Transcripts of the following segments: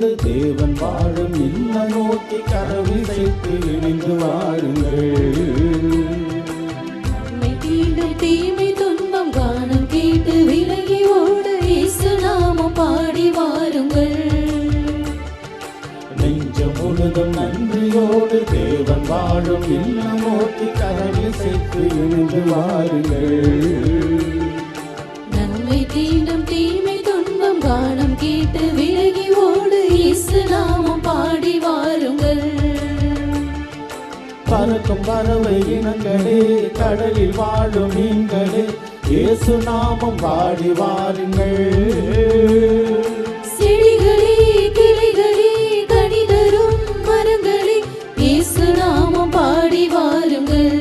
நன்றியோடு தேவன் வாழும் இல்ல நோக்கி கரவிசைத்து இணைந்து வாருங்கள். தீமை துன்பம் காணும் கேட்டு விலகி ஓட இயேசு நாமம் பாடி வாருங்கள். நெஞ்சம் முழுதும் நன்றியோடு தேவன் வாழும் இல்ல நோக்கி கரவிசைத்து இணைந்து வாருங்கள். நன்மை தீண்டும் தீமை துன்பம் காணும் கேட்டு விலகி ஓடு இயேசு நாமம் பாடி வாருங்கள். பறக்கும் பறவை இனங்களே, கடலில் வாழும் மீன்களே, இயேசு நாமம் பாடி வாருங்கள். செடிகளே கிளைகளே கனி தரும் மரங்களே, இயேசு நாமம் பாடி வாருங்கள்.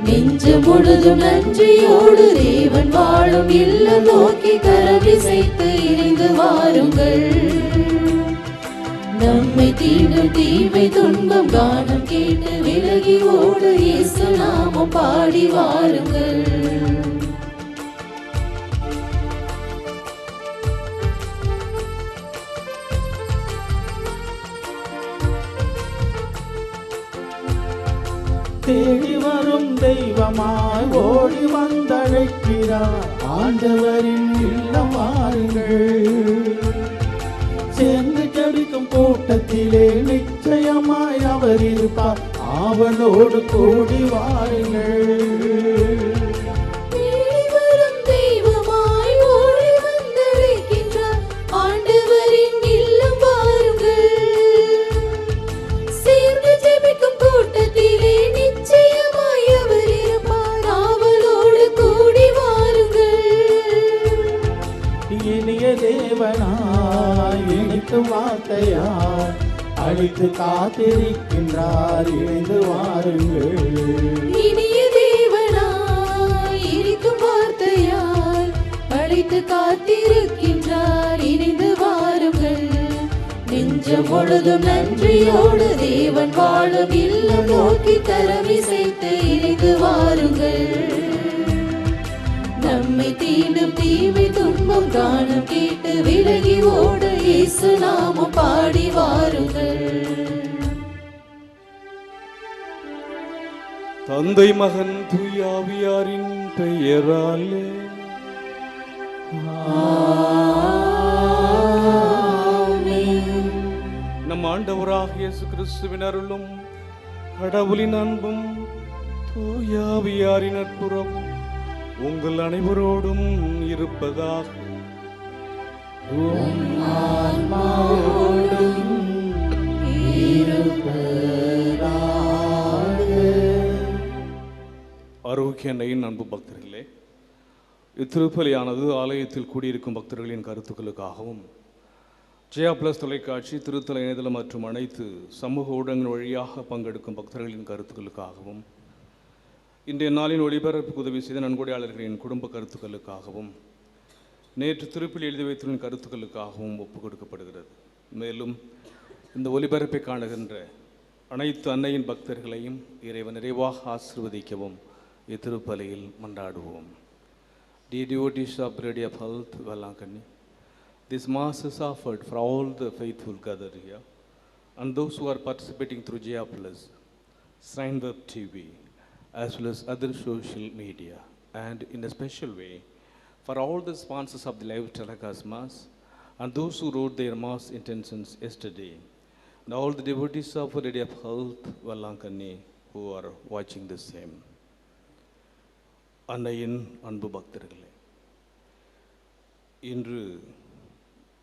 நெஞ்சம் முழுதும் நன்றியோடு தேவன் வாழும் இல்லம் நோக்கி கரவிசைத்து இணைந்து வாருங்கள். நம்மை தீண்டும் தீமை துன்பம் காணும் கேட்டு விலகி ஓடு இயேசு நாமம் பாடி வாருங்கள். தேடி வரும் தெய்வமாய் ஓடி வந்தழைக்கிறார் ஆண்டவரின் இல்லம் வாருங்கள். சேர்ந்து ஜெபிக்கும் கூட்டத்திலே நிச்சயமாய் அவர் இருப்பார், ஆவலோடு கூடி வாருங்கள். தேடி வரும் தெய்வமாய் ஓடி வந்தழைக்கின்றார் ஆண்டவரின் இல்லம் வாருங்கள். சேர்ந்து ஜெபிக்கும் கூட்டத்திலே நிச்சயமாய் அவர் இருப்பார், ஆவலோடு கூடி வாருங்கள். இனிய தேவனாய் இனித்து வார்த்தையாய் அழித்து காத்திருக்கின்றார், இணைந்து வாருங்கள். இனிய தேவனாய் இருக்கும் வார்த்தையால் அழைத்து காத்திருக்கின்றார், இணைந்து வாருங்கள். நெஞ்சம் முழுதும் நன்றியோடு தேவன் வாழும் இல்லம் நோக்கி கரவிசைத்து இணைந்து வாருங்கள். நம்மை தீண்டும் தீமை துன்பம் காணும் கேட்டு விலகி ஓட இயேசு நாமம் பாடி வாருங்கள். தந்தை மகன் தூய ஆவியாரின் பெயராலே நம் ஆண்டவராகிய இயேசு கிறிஸ்துவின் அருளும் கடவுளின் அன்பும் தூய ஆவியாரின் நட்புறவும் உங்கள் அனைவரோடும் இருப்பதாக. ஆரோக்கிய அன்னையின் அன்பு பக்தர்களே, இத்திருப்பலியானது ஆலயத்தில் கூடியிருக்கும் பக்தர்களின் கருத்துக்களுக்காகவும் ஜெயா பிளஸ் தொலைக்காட்சி, திருத்தல இணையதளம் மற்றும் அனைத்து சமூக ஊடகங்கள் வழியாக பங்கெடுக்கும் பக்தர்களின் கருத்துக்களுக்காகவும், இன்றைய நாளின் ஒளிபரப்புக்கு உதவி செய்த நன்கொடையாளர்களின் குடும்ப கருத்துக்களுக்காகவும், நேற்று திருப்பில் எழுதி வைத்துள்ள கருத்துக்களுக்காகவும் ஒப்புக் கொடுக்கப்படுகிறது. மேலும் இந்த ஒளிபரப்பை காணுகின்ற அனைத்து அன்னையின் பக்தர்களையும் இறைவன் நிறைவாக ஆசீர்வதிக்கவும் இத்திருப்பலியில் மன்றாடுவோம். Dear devotees of Brady of Health, Vallankani, this Mass is offered for all the faithful gathered here and those who are participating through Jaya Plus, Shrine Web TV, as well as other social media, and in a special way for all the sponsors of the live telecast Mass and those who wrote their Mass intentions yesterday, and all the devotees of Lady of Health, Vallankani, who are watching the same. அன்னையின் அன்பு பக்தர்களே, இன்று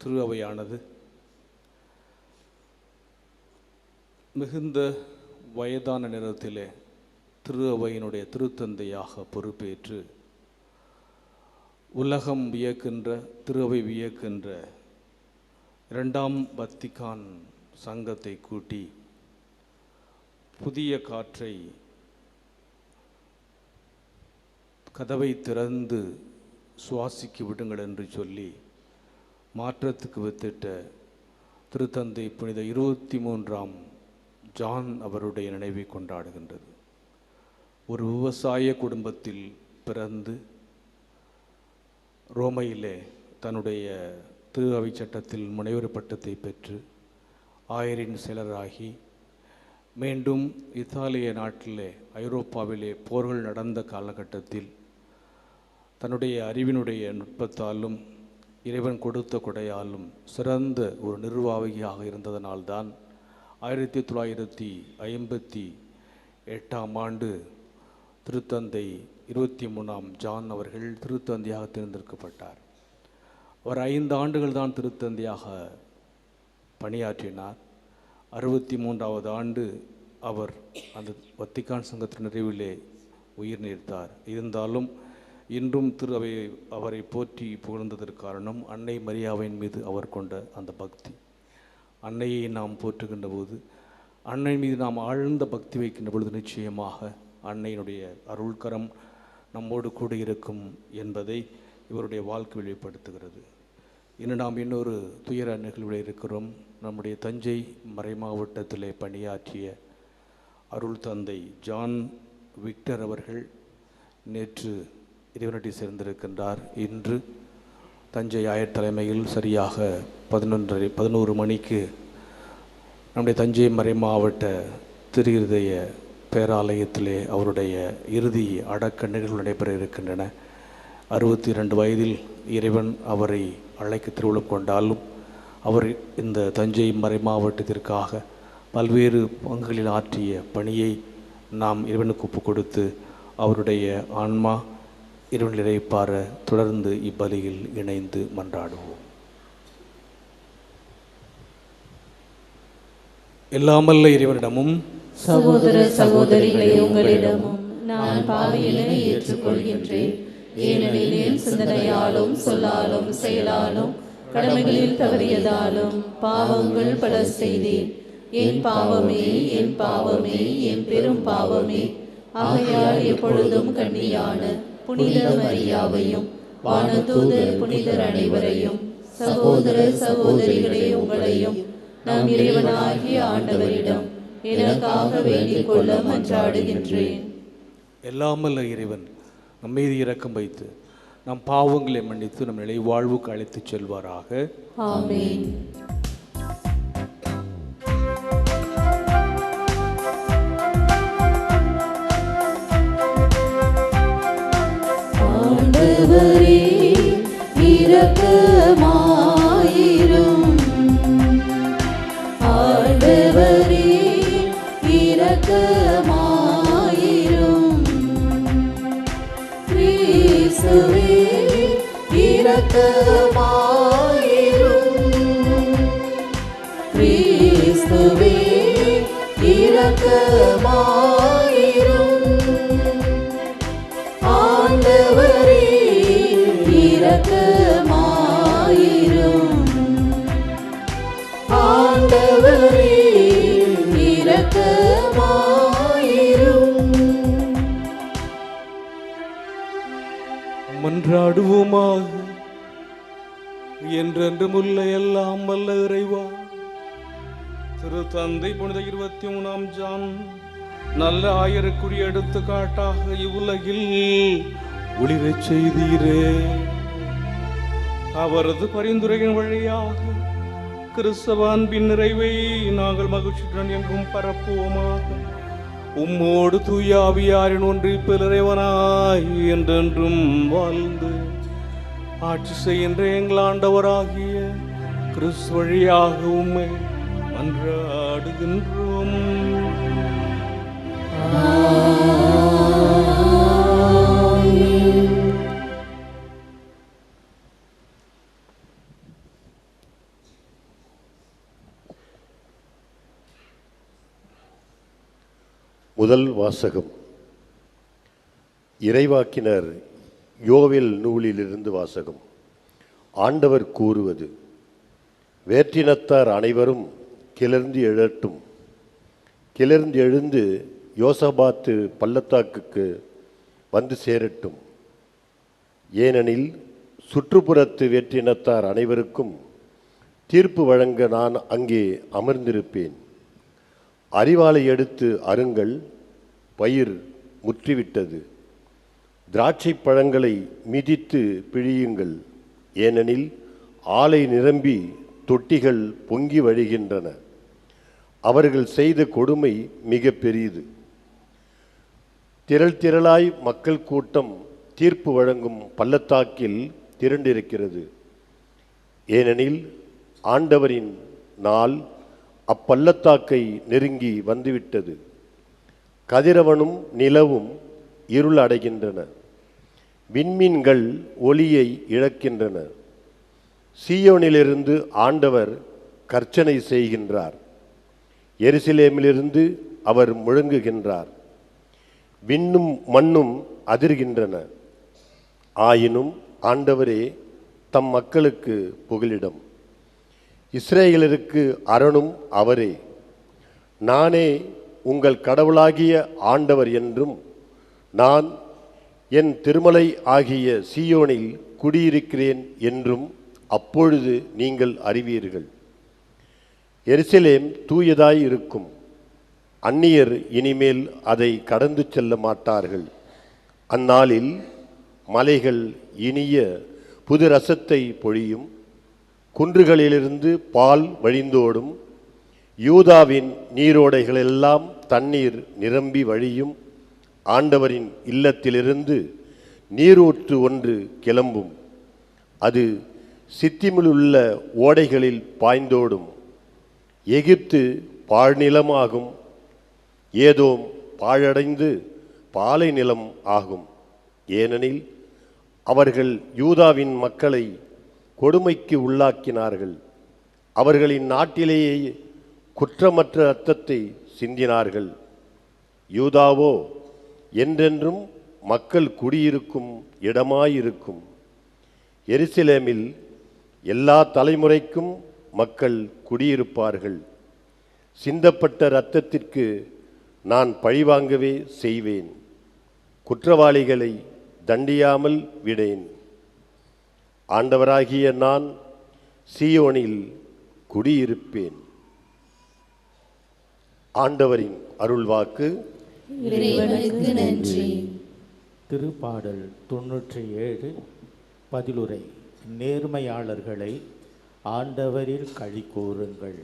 திரு அவையானது மிகுந்த வயதான நேரத்திலே திரு அவையினுடைய திருத்தந்தையாக பொறுப்பேற்று உலகம் வியக்கின்ற, திரு அவை வியக்கின்ற இரண்டாம் வத்திக்கான் சங்கத்தை கூட்டி புதிய காற்றை கதவை திறந்து சுவாசிக்க விடுங்கள் என்று சொல்லி மாற்றத்துக்கு வித்திட்ட திருத்தந்தை புனித 23ஆம் ஜான் அவருடைய நினைவை கொண்டாடுகின்றது. ஒரு விவசாய குடும்பத்தில் பிறந்து ரோமையிலே தன்னுடைய திரு அவை சட்டத்தில் முனைவர் பட்டத்தை பெற்று ஆயரின் செயலராகி மீண்டும் இத்தாலிய நாட்டிலே ஐரோப்பாவிலே போர்கள் நடந்த காலகட்டத்தில் தன்னுடைய அறிவினுடைய நுட்பத்தாலும் இறைவன் கொடுத்த கொடையாலும் சிறந்த ஒரு நிர்வாகியாக இருந்ததனால்தான் 1958ஆம் ஆண்டு திருத்தந்தை 23ஆம் ஜான் அவர்கள் திருத்தந்தையாக தேர்ந்தெடுக்கப்பட்டார். அவர் 5 ஆண்டுகள் தான் திருத்தந்தையாக பணியாற்றினார். 63வது ஆண்டு அவர் அந்த வத்திக்கான் சங்கத்தின் நிறைவிலே உயிர் நீத்தார். இருந்தாலும் இன்றும் திரு அவை அவரை போற்றி புகழ்ந்ததற்கு காரணம் அன்னை மரியாவின் மீது அவர் கொண்ட அந்த பக்தி. அன்னையை நாம் போற்றுகின்ற போது, அன்னை மீது நாம் ஆழ்ந்த பக்தி வைக்கின்ற பொழுது நிச்சயமாக அன்னையினுடைய அருள்கரம் நம்மோடு கூட இருக்கும் என்பதை இவருடைய வாழ்க்கை வெளிப்படுத்துகிறது. இன்னும் நாம் இன்னொரு துயர நிகழ்வில் இருக்கிறோம். நம்முடைய தஞ்சை மறைமாவட்டத்திலே பணியாற்றிய அருள் தந்தை ஜான் விக்டர் அவர்கள் நேற்று இறைவனடி சேர்ந்திருக்கின்றார். இன்று தஞ்சை ஆயர் தலைமையில் சரியாக 11 மணிக்கு நம்முடைய தஞ்சை மறைமாவட்ட திரு இருதய பேராலயத்திலே அவருடைய இறுதி அடக்க நிகழ்வு நடைபெற இருக்கின்றன. 62 வயதில் இறைவன் அவரை அழைக்க திருவுளம் கொண்டாலும் அவர் இந்த தஞ்சை மறைமாவட்டத்திற்காக பல்வேறு பங்குகளில் ஆற்றிய பணியை நாம் இறைவனுக்கு ஒப்பு கொடுத்து அவருடைய ஆன்மா இறைவனில் இறைப்பார தொடர்ந்து இப்பலியில் இணைந்து மன்றாடுவோம். எல்லாமல்ல இறைவனிடமும் சகோதர சகோதரிகளே உங்களிடமும் நான் பாவியனை ஏற்றுக்கொள்கின்றேன். ஏனெனில் என் சிந்தனையாலும் சொல்லாலும் செயலாலும் கடமைகளில் தவறியதாலும் பாவங்கள் பல செய்தேன். என் பாவமே, என் பாவமே, என் பெரும் பாவமே. ஆகையால் எப்பொழுதும் கன்னியான புனித மரியாவையும் வானதூதர் புனிதர் அனைவரையும் சகோதர சகோதரிகளே உங்களையும் நம் இறைவனாகிய ஆண்டவரிடம் எனக்காக வேண்டிக் கொள்ள மன்றாடுகின்றேன். எல்லாமல்ல இறைவன் நம் மீது இரக்கம் வைத்து நம் பாவங்களை மன்னித்து நம் நிலை வாழ்வுக்கு அழைத்துச் செல்வாராக. ஆமென். ஆண்டவரே இரக்கமாயிரும். ஆண்டவரே இரக்கமாயிரும். கிறிஸ்துவே இரக்கமாயிரும். கிறிஸ்துவே இரக்கமாயிரும். ஆண்டவரே இரக்கமாயிரும். ஆண்டவரே இரக்கமாயிரும். மன்றாடுவோமாக. என்றென்றும் உள்ள எல்லாம் வல்ல இறைவா, திரு தந்தை புனித 23ஆம் ஜான் நல்ல ஆயருக்குரிய எடுத்துக்காட்டாக இவ்வுலகில் ஒளிரச் செய்தீரே. அவரது பரிந்துரையின் வழியாக கிறிஸ்தவ அன்பின் நிறைவை நாங்கள் மகிழ்ச்சியுடன் எங்கும் பரப்புவோமாக. உம்மோடு தூய ஆவியாரின் ஒன்றிப்பில் இறைவனாய் என்றென்றும் வாழ்ந்து ஆட்சி செய்கின்ற எங்கள் ஆண்டவராகிய கிறிஸ்து வழியாக உம்மை மன்றாடுகின்றோம். முதல் வாசகம் இறைவாக்கினர் யோவேல் நூலிலிருந்து வாசகம். ஆண்டவர் கூறுவது: வேற்றினத்தார் அனைவரும் கிளர்ந்து எழட்டும். கிளர்ந்து எழுந்து யோசபாத்து பள்ளத்தாக்குக்கு வந்து சேரட்டும். ஏனெனில் சுற்றுப்புறத்து வேற்றினத்தார் அனைவருக்கும் தீர்ப்பு வழங்க நான் அங்கே அமர்ந்திருப்பேன். அரிவாளை எடுத்து அருங்கள், பயிர் முற்றிவிட்டது. திராட்சை பழங்களை மிதித்து பிழியுங்கள், ஏனெனில் ஆலை நிரம்பி தொட்டிகள் பொங்கி வழிகின்றன. அவர்கள் செய்த கொடுமை மிக பெரியது. திரள் திரளாய் மக்கள் கூட்டம் தீர்ப்பு வழங்கும் பள்ளத்தாக்கில் திரண்டிருக்கிறது. ஏனெனில் ஆண்டவரின் நாள் அப்பள்ளத்தாக்கை நெருங்கி வந்துவிட்டது. கதிரவனும் நிலவும் இருள் அடைகின்றன. விண்மீன்கள் ஒளியை இழக்கின்றன. சீயோனிலிருந்து ஆண்டவர் கர்ச்சனை செய்கின்றார். எருசலேமிலிருந்து அவர் முழங்குகின்றார். விண்ணும் மண்ணும் அதிர்கின்றன. ஆயினும் ஆண்டவரே தம் மக்களுக்கு புகலிடம். இஸ்ரேலருக்கு அரணும் அவரே. நானே உங்கள் கடவுளாகிய ஆண்டவர் என்றும் நான் என் திருமலை ஆகிய சீயோனில் குடியிருக்கிறேன் என்றும் அப்பொழுது நீங்கள் அறிவீர்கள். எருசலேம் தூயதாய் இருக்கும். அந்நியர் இனிமேல் அதை கடந்து செல்ல மாட்டார்கள். அந்நாளில் மலைகள் இனிய புது ரசத்தை பொழியும். குன்றுகளிலிருந்து பால் வழிந்தோடும். யூதாவின் நீரோடைகளெல்லாம் தண்ணீர் நிரம்பி வழியும். ஆண்டவரின் இல்லத்திலிருந்து நீரூற்று ஒன்று கிளம்பும். அது சித்திமிலுள்ள ஓடைகளில் பாய்ந்தோடும். எகிப்து பாழ்நிலமாகும். ஏதோம் பாழடைந்து பாலை நிலம் ஆகும். ஏனெனில் அவர்கள் யூதாவின் மக்களை கொடுமைக்கு உள்ளாக்கினார்கள். அவர்களின் நாட்டிலேயே குற்றமற்ற இரத்தத்தை சிந்தினார்கள். யூதாவோ என்றென்றும் மக்கள் குடியிருக்கும் இடமாயிருக்கும். எருசலேமில் எல்லா தலைமுறைக்கும் மக்கள் குடியிருப்பார்கள். சிந்தப்பட்ட இரத்தத்திற்கு நான் பழிவாங்கவே செய்வேன். குற்றவாளிகளை தண்டியாமல் விடேன். ஆண்டவராகிய நான் சீயோனில் குடியிருப்பேன். ஆண்டவரின் அருள்வாக்கு. இறைவனுக்கு நன்றி. திருப்பாடல் 97 பதிலுரை. நேர்மையாளர்களை ஆண்டவரில் களி கூறுங்கள்.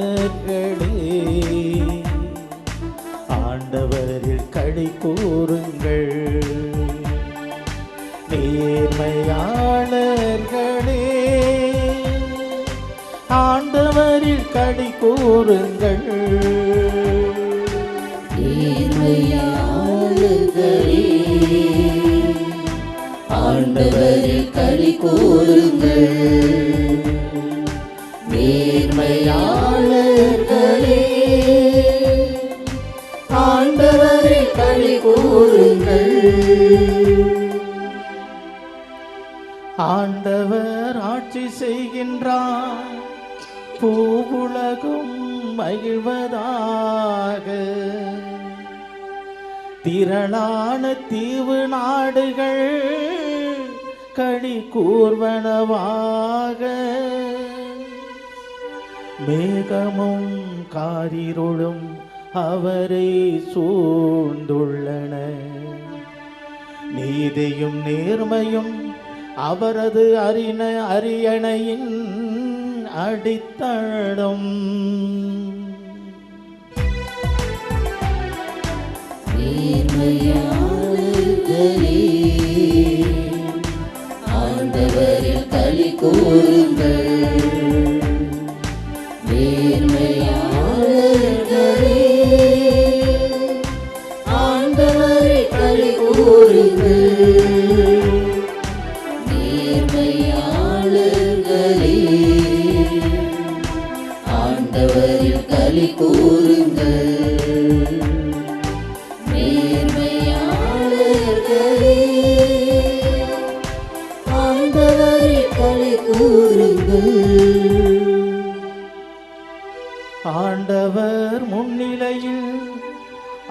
நேர்மையாளர்களே ஆண்டவரில் களி கூறுங்கள். நேர்மையாளர்களே ஆண்டவரில் களி கூறுங்கள். நேர்மையாளர்களே ஆண்டவரில் களி கூறுங்கள். நேர்மையாளர்களே ஆண்டவரில் களி கூறுங்கள். ஆண்டவர் ஆட்சி செய்கின்றார். பூவுலகும் மகிழ்வதாக. திரளான தீவு நாடுகள் களி கூர்வனவாக. மேகமும் காரிருளும் அவரை சூழ்ந்துள்ளன. நீதியும் நேர்மையும் அவரது அரியணையின் அடித்தளம். நேர்மையாளர்களே ஆண்டவரில் களி கூறுங்கள். நேர்மையாளர்களே ஆண்டவரில் களி கூறுங்கள். நேர்மையாளர்களே ஆண்டவரில் களி கூறுங்கள். நேர்மையாளர்களே ஆண்டவரில் களி கூறுங்கள்.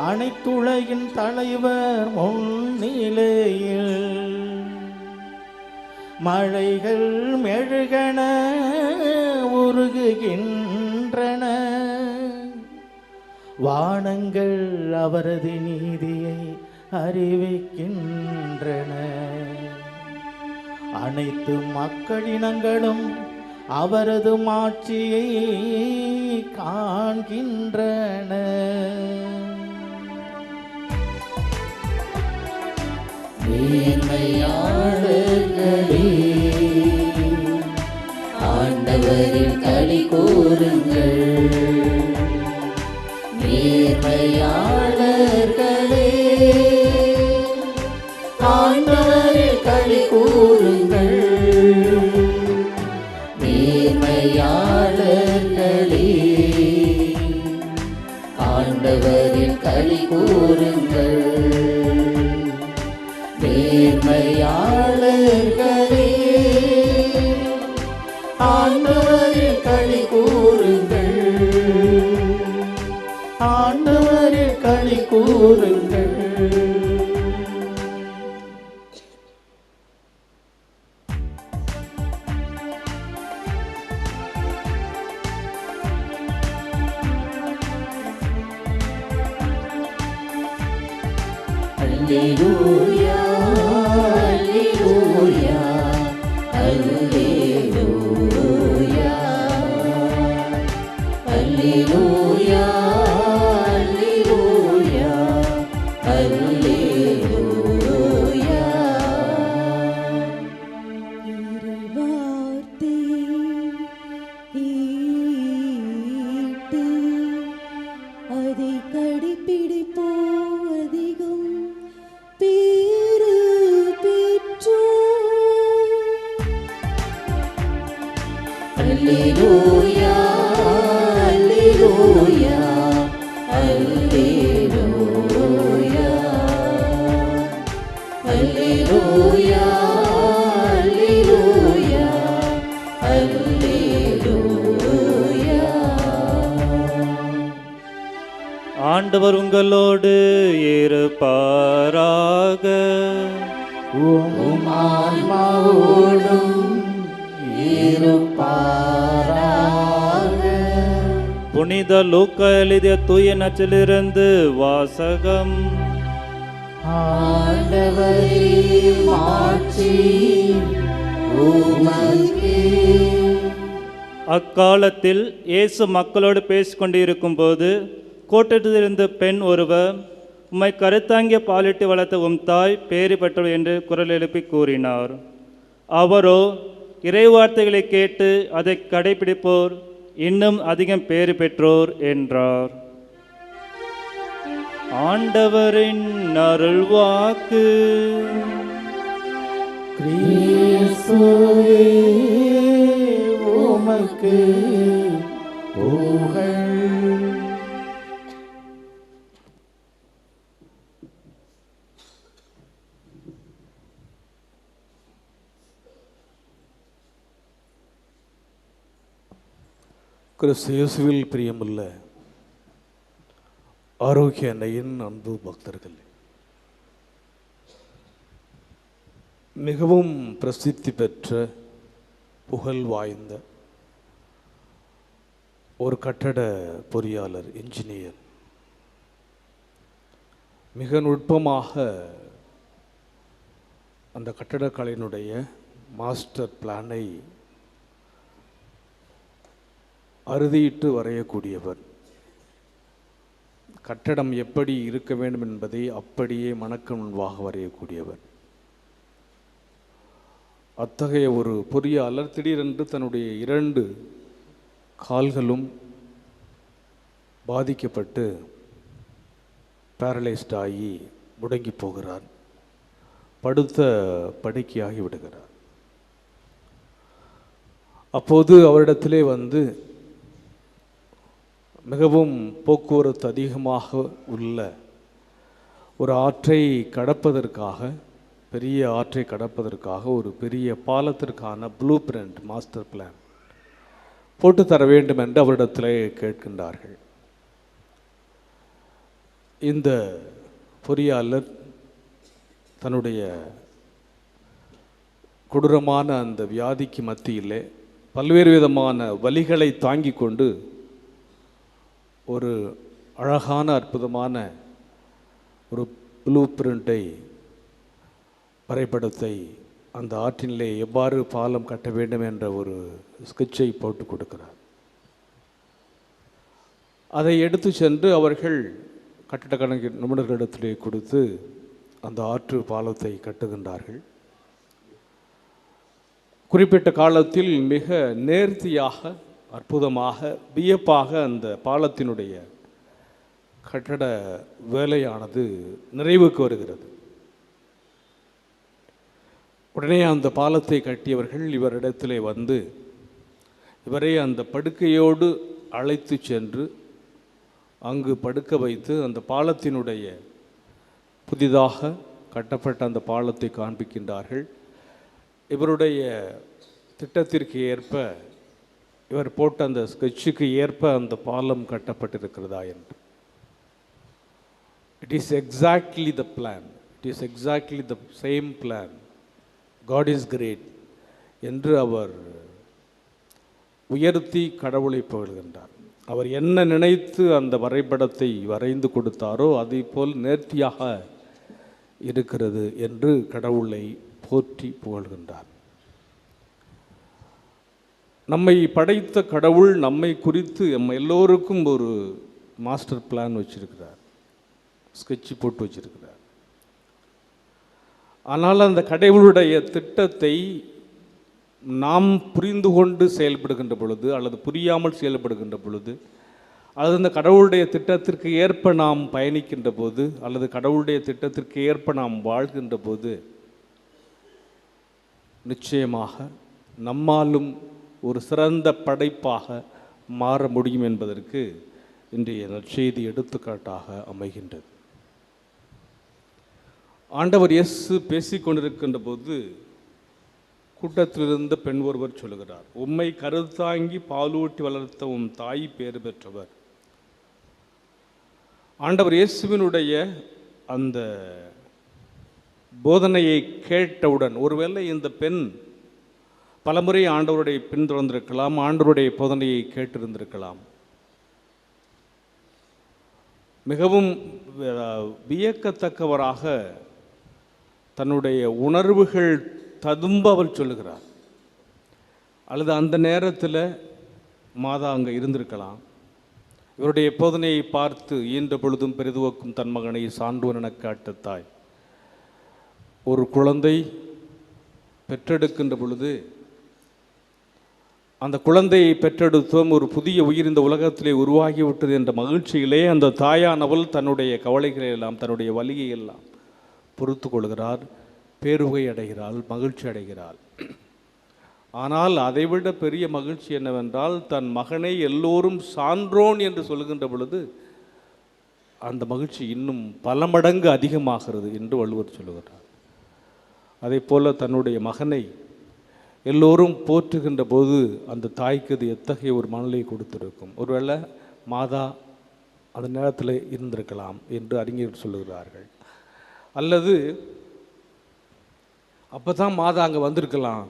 அனைத்துலகின் தலைவர் முன்னிலையில் மழைகள் மெழுகன உருகுகின்றன. வானங்கள் அவரது நீதியை அறிவிக்கின்றன. அனைத்து மக்களினங்களும் அவரது மாட்சியை காண்கின்றன. நேர்மையாளர்களே, ஆண்டவரில் களி கூறுங்கள். நேர்மையாளர்களே, ஆண்டவரில் களி கூறுங்கள். நேர்மையாளர்களே, ஆண்டவரில் களி கூறுங்கள். நேர்மையாளர்களே, ஆண்டவரில் களி கூறுங்கள். ஆண்டவரில் களி கூறுங்கள். Alleluia, Alleluia, Alleluia, Alleluia, Alleluia, Alleluia. இறைவார்த்தை ஈட்டு அதை கடைப்பிடிப்போம் அதிகம் பேறு பெற்றோம். அல்லேலூயா, அல்லேலூயா, அல்லேலூயா, அல்லேலூயா, அல்லேலூயா, அல்லேலூயா. ஆண்டவர் உங்களோடு இருப்பாராக. உம் ஆன்மாவோடும் இருப்பாராக. புனித லூக்கா எழுதிய தூய நச்சிலிருந்து வாசகம். ஆண்டவரே, மாட்சி உமக்கே. அக்காலத்தில் இயேசு மக்களோடு பேசிக்கொண்டிருக்கும் போது கூட்டத்திலிருந்து பெண் ஒருவர், உம்மை கருத்தாங்கிய பாலிட்டு வளர்த்த உம் தாய் பேறு பெற்றவர் என்று குரல் எழுப்பி கூறினார். அவரோ, இறைவார்த்தைகளை கேட்டு அதை கடைபிடிப்போர் இன்னும் அதிகம் பேறு பெற்றோர் என்றார். ஆண்டவரின் அருள்வாக்கு. கிறிஸ்துவே, உமக்கு புகழ். கிறிஸ்து இயேசுவில் பிரியமுள்ள ஆரோக்கிய அன்னையின் அன்பு பக்தர்கள், மிகவும் பிரசித்தி பெற்ற புகழ் வாய்ந்த ஒரு கட்டட பொறியாளர், இன்ஜினியர், மிக நுட்பமாக அந்த கட்டடக்கலையினுடைய மாஸ்டர் பிளானை அறுதியிட்டு வரையக்கூடியவர். கட்டடம் எப்படி இருக்க வேண்டும் என்பதை அப்படியே மனக்கு முன்பாக வரையக்கூடியவர். அத்தகைய ஒரு பொறியாளர் திடீரென்று தன்னுடைய 2 கால்களும் பாதிக்கப்பட்டு பேரலைஸ்ட் ஆகி முடங்கி போகிறார். படுத்த படுக்கையாகி விடுகிறார். அப்போது அவரிடத்திலே வந்து மிகவும் போக்குவரத்து அதிகமாக உள்ள ஒரு ஆற்றை கடப்பதற்காக, பெரிய ஆற்றை கடப்பதற்காக ஒரு பெரிய பாலத்திற்கான ப்ளூ பிரிண்ட், மாஸ்டர் பிளான் போட்டு தர வேண்டும் என்று அவரிடத்திலே கேட்கின்றார்கள். இந்த பொறியாளர் தன்னுடைய கொடூரமான அந்த வியாதிக்கு மத்தியிலே பல்வேறு விதமான வலிகளை தாங்கி கொண்டு ஒரு அழகான அற்புதமான ஒரு ப்ளூ பிரிண்டை வரைபடத்தை அந்த ஆற்றினிலே எவ்வாறு பாலம் கட்ட வேண்டும் என்ற ஒரு ஸ்கெட்சை போட்டு கொடுக்கிறார். அதை எடுத்து சென்று அவர்கள் கட்டடக்கணக்கு நிபுணர்களிடத்திலே கொடுத்து அந்த ஆற்று பாலத்தை கட்டுகின்றார்கள். குறிப்பிட்ட காலத்தில் மிக நேர்த்தியாக அற்புதமாக வியப்பாக அந்த பாலத்தினுடைய கட்டட வேலையானது நிறைவுக்கு வருகிறது. உடனே அந்த பாலத்தை கட்டியவர்கள் இவரிடத்திலே வந்து இவரை அந்த படுக்கையோடு அழைத்து சென்று அங்கு படுக்க வைத்து அந்த பாலத்தினுடைய புதிதாக கட்டப்பட்ட அந்த பாலத்தை காண்பிக்கின்றார்கள். இவருடைய திட்டத்திற்கு ஏற்ப இவர் போட்ட அந்த ஸ்கெட்சுக்கு ஏற்ப அந்த பாலம் கட்டப்பட்டிருக்கிறதா என்று. It is exactly the plan, it is exactly the same plan, God is great என்று அவர் உயர்த்தி கடவுளை புகழ்கின்றார். அவர் என்ன நினைத்து அந்த வரைபடத்தை வரைந்து கொடுத்தாரோ அதை போல் நேர்த்தியாக இருக்கிறது என்று கடவுளை போற்றி புகழ்கின்றார். நம்மை படைத்த கடவுள் நம்மை குறித்து நம்ம எல்லோருக்கும் ஒரு மாஸ்டர் பிளான் வச்சிருக்கிறார், ஸ்கெட்சு போட்டு வச்சிருக்கிறார். ஆனால் அந்த கடவுளுடைய திட்டத்தை நாம் புரிந்து கொண்டு செயல்படுகின்ற பொழுது அல்லது புரியாமல் செயல்படுகின்ற பொழுது அல்லது அந்த கடவுளுடைய திட்டத்திற்கு ஏற்ப நாம் பயணிக்கின்ற போது அல்லது கடவுளுடைய திட்டத்திற்கு ஏற்ப நாம் வாழ்கின்ற போது நிச்சயமாக நம்மாலும் ஒரு சிறந்த படைப்பாக மாற முடியும் என்பதற்கு இன்றைய நற்செய்தி எடுத்துக்காட்டாக அமைகின்றது. ஆண்டவர் இயேசு பேசிக்கொண்டிருக்கின்ற போது கூட்டத்திலிருந்த பெண் ஒருவர் சொல்லுகிறார், உம்மை கருத்தாங்கி பாலூட்டி வளர்த்த உம் தாய் பேறு பெற்றவர். ஆண்டவர் இயேசுவினுடைய அந்த போதனையை கேட்டவுடன், ஒருவேளை இந்த பெண் பலமுறை ஆண்டவருடைய பின்தொடர்ந்திருக்கலாம், ஆண்டவருடைய போதனையை கேட்டிருந்திருக்கலாம், மிகவும் வியக்கத்தக்கவராக தன்னுடைய உணர்வுகள் ததும்ப அவர் சொல்லுகிறார். அல்லது அந்த நேரத்தில் மாதா அங்கே இருந்திருக்கலாம். இவருடைய போதனையை பார்த்து ஈன்ற பொழுதும் பெரிதுவக்கும் தன் மகனை சான்றோன் என காட்ட தாய் ஒரு குழந்தை பெற்றெடுக்கின்ற பொழுது அந்த குழந்தையை பெற்றெடுத்தோம், ஒரு புதிய உயிர் இந்த உலகத்திலே உருவாகிவிட்டது என்ற மகிழ்ச்சியிலே அந்த தாயானவள் தன்னுடைய கவலைகளை எல்லாம் தன்னுடைய வலியை எல்லாம் பொறுத்து கொள்கிறார், பேருகை அடைகிறாள், மகிழ்ச்சி அடைகிறாள். ஆனால் அதைவிட பெரிய மகிழ்ச்சி என்னவென்றால் தன் மகனை எல்லோரும் சான்றோன் என்று சொல்லுகின்ற பொழுது அந்த மகிழ்ச்சி இன்னும் பல மடங்கு அதிகமாகிறது என்று வள்ளுவர் சொல்லுகிறார். அதே போல தன்னுடைய மகனை எல்லோரும் போற்றுகின்ற போது அந்த தாய்க்கு அது எத்தகைய ஒரு மனநிலை கொடுத்திருக்கும். ஒருவேளை மாதா அந்த நேரத்தில் இருந்திருக்கலாம் என்று அறிஞர்கள் சொல்லுகிறார்கள். அல்லது அப்போ தான் மாதா அங்கே வந்திருக்கலாம்.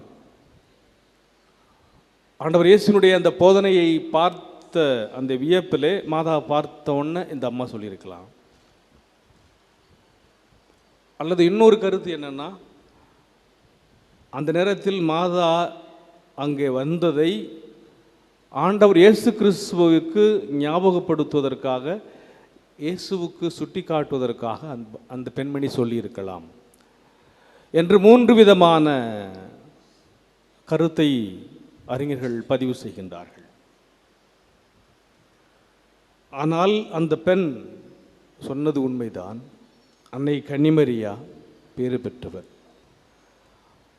ஆண்டவர் இயேசுனுடைய அந்த போதனையை பார்த்த அந்த வியப்பிலே மாதா பார்த்த உடனே இந்த அம்மா சொல்லியிருக்கலாம். அல்லது இன்னொரு கருத்து என்னன்னா, அந்த நேரத்தில் மாதா அங்கே வந்ததை ஆண்டவர் இயேசு கிறிஸ்துவுக்கு ஞாபகப்படுத்துவதற்காக, இயேசுவுக்கு சுட்டி காட்டுவதற்காக அந்த பெண்மணி சொல்லியிருக்கலாம் என்று மூன்று விதமான கருத்தை அறிஞர்கள் பதிவு செய்கின்றார்கள். ஆனால் அந்த பெண் சொன்னது உண்மைதான். அன்னை கன்னிமரியா பேறு பெற்றவர்.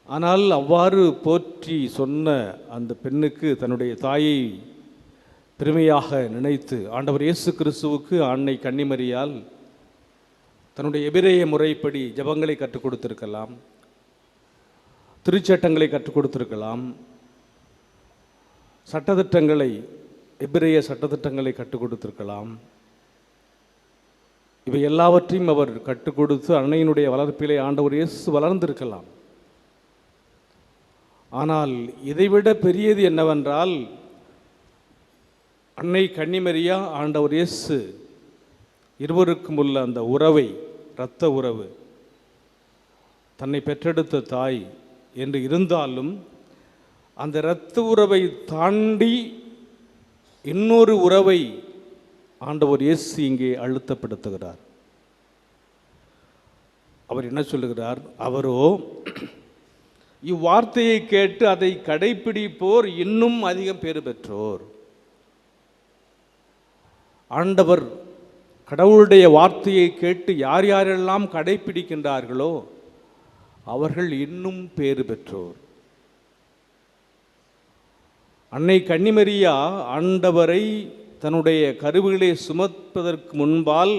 ஆனால் அவ்வாறு போற்றி சொன்ன அந்த பெண்ணுக்கு தன்னுடைய தாயை பெருமையாக நினைத்து ஆண்டவர் இயேசு கிறிஸ்துவுக்கு அன்னை கன்னிமரியால் தன்னுடைய எபிரேய முறைப்படி ஜபங்களை கற்றுக் கொடுத்திருக்கலாம், திருச்சட்டங்களை கற்றுக் கொடுத்திருக்கலாம், சட்டத்திட்டங்களை எபிரேய சட்டத்திட்டங்களை கற்றுக் கொடுத்திருக்கலாம். இவை எல்லாவற்றையும் அவர் கற்றுக் கொடுத்து அன்னையினுடைய வளர்ப்பிலே ஆண்டவர் இயேசு வளர்ந்திருக்கலாம். ஆனால் இதைவிட பெரியது என்னவென்றால், அன்னை கன்னிமரியா ஆண்டவர் இயேசு இருவருக்கும் உள்ள அந்த உறவை, இரத்த உறவு, தன்னை பெற்றெடுத்த தாய் என்று இருந்தாலும் அந்த இரத்த உறவை தாண்டி இன்னொரு உறவை ஆண்டவர் இயேசு இங்கே அழுத்தப்படுத்துகிறார். அவர் என்ன சொல்லுகிறார்? அவரோ இவ்வார்த்தையை கேட்டு அதை கடைப்பிடிப்போர் இன்னும் அதிகம் பேறு பெற்றோர். ஆண்டவர் கடவுளுடைய வார்த்தையை கேட்டு யார் யாரெல்லாம் கடைப்பிடிக்கின்றார்களோ அவர்கள் இன்னும் பேறு பெற்றோர். அன்னை கன்னிமரியா ஆண்டவரை தன்னுடைய கருவிலே சுமப்பதற்கு முன்பால்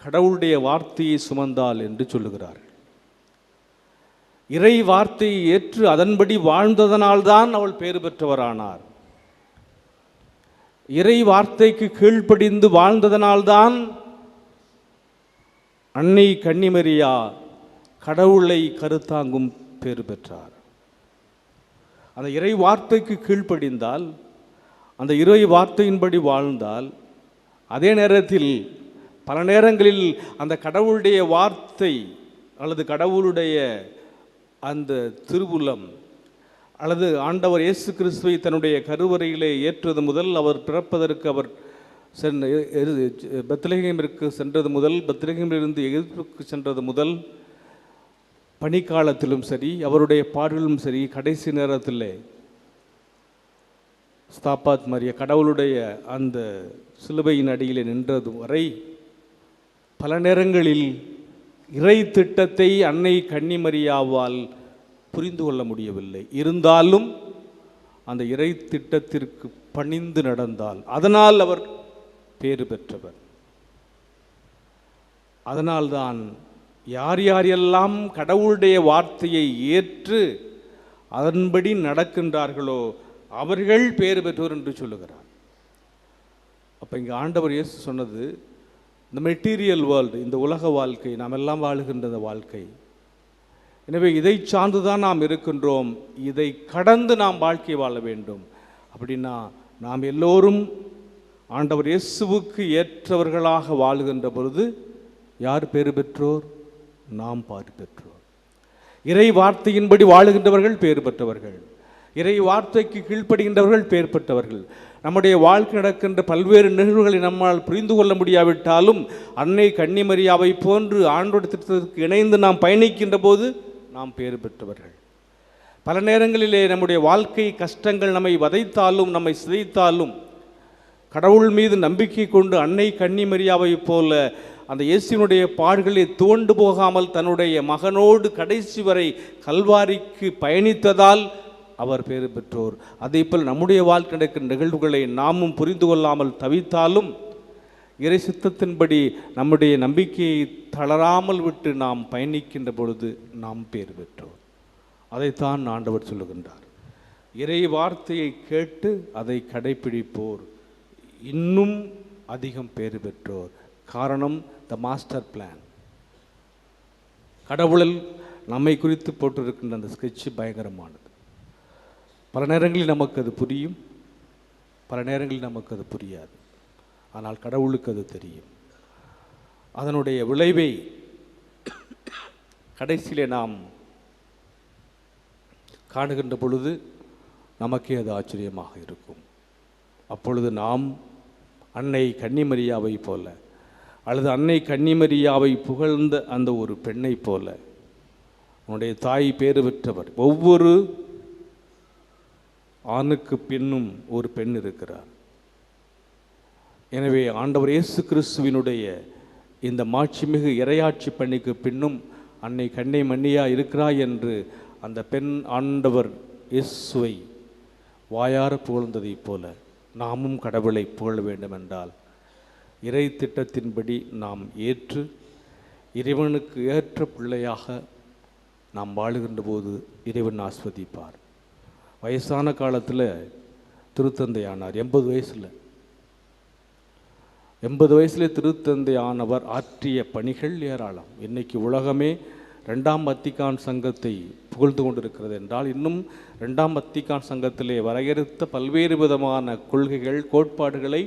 கடவுளுடைய வார்த்தையை சுமந்தாள் என்று சொல்லுகிறார்கள். இறை வார்த்தையை ஏற்று அதன்படி வாழ்ந்ததனால்தான் அவள் பேறு பெற்றவரானார். இறை வார்த்தைக்கு கீழ்ப்படிந்து வாழ்ந்ததனால்தான் அன்னை கன்னிமரியா கடவுளை கருத்தாங்கும் பேறு பெற்றார். அந்த இறை வார்த்தைக்கு கீழ்ப்படிந்தால், அந்த இறை வார்த்தையின்படி வாழ்ந்தால், அதே நேரத்தில் பல நேரங்களில் அந்த கடவுளுடைய வார்த்தை அல்லது கடவுளுடைய அந்த திருவுளம் அல்லது ஆண்டவர் இயேசு கிறிஸ்துவை தன்னுடைய கருவறையிலே ஏற்றது முதல், அவர் பிறப்பதற்கு அவர் பெத்லகேமிற்கு சென்றது முதல், பெத்லகேமிலிருந்து எகிப்துக்கு சென்றது முதல், பனிக்காலத்திலும் சரி, அவருடைய பாடலும் சரி, கடைசி நேரத்தில் ஸ்தாபாத் மரியா கடவுளுடைய அந்த சிலுவையின் அடியிலே நின்றது வரை பல நேரங்களில் இறை திட்டத்தை அன்னை கன்னிமரியாவால் புரிந்து கொள்ள முடியவில்லை. இருந்தாலும் அந்த இறை திட்டத்திற்கு பணிந்து நடந்தால் அதனால் அவர் பேறு பெற்றவர். அதனால்தான் யார் யாரெல்லாம் கடவுளுடைய வார்த்தையை ஏற்று அதன்படி நடக்கின்றார்களோ அவர்கள் பேறு பெற்றோர் என்று சொல்லுகிறார். அப்போ இங்கே ஆண்டவர் இயேசு சொன்னது, இந்த மெட்டீரியல் வேர்ல்டு, இந்த உலக வாழ்க்கை, நாம் எல்லாம் வாழுகின்ற வாழ்க்கை, எனவே இதை சார்ந்துதான் நாம் இருக்கின்றோம். இதை கடந்து நாம் வாழ்க்கை வாழ வேண்டும். அப்படின்னா நாம் எல்லோரும் ஆண்டவர் இயேசுவுக்கு ஏற்றவர்களாக வாழுகின்ற பொழுது யார் பேறு பெற்றோர்? நாம் பாரு பெற்றோர். இறை வார்த்தையின்படி வாழுகின்றவர்கள் பேறு பெற்றவர்கள். இறை வார்த்தைக்கு கீழ்ப்படுகின்றவர்கள் பேர் பெற்றவர்கள். நம்முடைய வாழ்க்கை நடக்கின்ற பல்வேறு நிகழ்வுகளை நம்மால் புரிந்து கொள்ள முடியாவிட்டாலும் அன்னை கன்னிமரியாவை போன்று ஆண்டோட திட்டத்திற்கு இணைந்து நாம் பயணிக்கின்ற போது நாம் பேறு பெற்றவர்கள். பல நேரங்களிலே நம்முடைய வாழ்க்கை கஷ்டங்கள் நம்மை வதைத்தாலும் நம்மை சிதைத்தாலும் கடவுள் மீது நம்பிக்கை கொண்டு அன்னை கன்னிமரியாவை போல அந்த இயேசுவினுடைய பாடுகளை துவண்டு போகாமல் தன்னுடைய மகனோடு கடைசி வரை கல்வாரிக்கு பயணித்ததால் அவர் பேறு பெற்றோர். அதே போல் நம்முடைய வாழ்க்கை நடக்கிற நிகழ்வுகளை நாமும் புரிந்து கொள்ளாமல் தவித்தாலும் இறை சித்தத்தின்படி நம்முடைய நம்பிக்கையை தளராமல் விட்டு நாம் பயணிக்கின்ற பொழுது நாம் பேறு பெற்றோர். அதைத்தான் ஆண்டவர் சொல்லுகின்றார். இறை வார்த்தையை கேட்டு அதை கடைப்பிடிப்போர் இன்னும் அதிகம் பேறு பெற்றோர். காரணம், த மாஸ்டர் பிளான். கடவுளில் நம்மை குறித்து போட்டிருக்கின்ற அந்த ஸ்கெட்சு பயங்கரமானது. பல நேரங்களில் நமக்கு அது புரியும், பல நேரங்களில் நமக்கு அது புரியாது. ஆனால் கடவுளுக்கு அது தெரியும். அதனுடைய விளைவை கடைசியிலே நாம் காணுகின்ற பொழுது நமக்கே அது ஆச்சரியமாக இருக்கும். அப்பொழுது நாம் அன்னை கன்னிமரியாவை போல அல்லது அன்னை கன்னிமரியாவை புகழ்ந்த அந்த ஒரு பெண்ணை போல, உன்னுடைய தாய் பேறு பெற்றவர். ஒவ்வொரு ஆணுக்கு பின்னும் ஒரு பெண் இருக்கிறார். எனவே ஆண்டவர் இயேசு கிறிஸ்துவினுடைய இந்த மாட்சிமிகு இறையாட்சி பணிக்கு பின்னும் அன்னை கன்னிமரியா இருக்கிறாய் என்று அந்த பெண் ஆண்டவர் இயேசுவை வாயார புகழ்ந்ததைப் போல நாமும் கடவுளை புகழ வேண்டுமென்றால் இறை திட்டத்தின்படி நாம் ஏற்று இறைவனுக்கு ஏற்ற பிள்ளையாக நாம் வாழுகின்ற போது இறைவன் ஆஸ்வதிப்பார். வயசான காலத்தில் திருத்தந்தையானார், 80 வயசில். 80 வயசிலே திருத்தந்தை ஆனவர் ஆற்றிய பணிகள் ஏராளம். இன்னைக்கு உலகமே 2ஆம் வத்திக்கான் சங்கத்தை புகழ்ந்து கொண்டிருக்கிறது என்றால், இன்னும் 2ஆம் வத்திக்கான் சங்கத்திலே வரையறுத்த பல்வேறு விதமான கொள்கைகள், கோட்பாடுகளை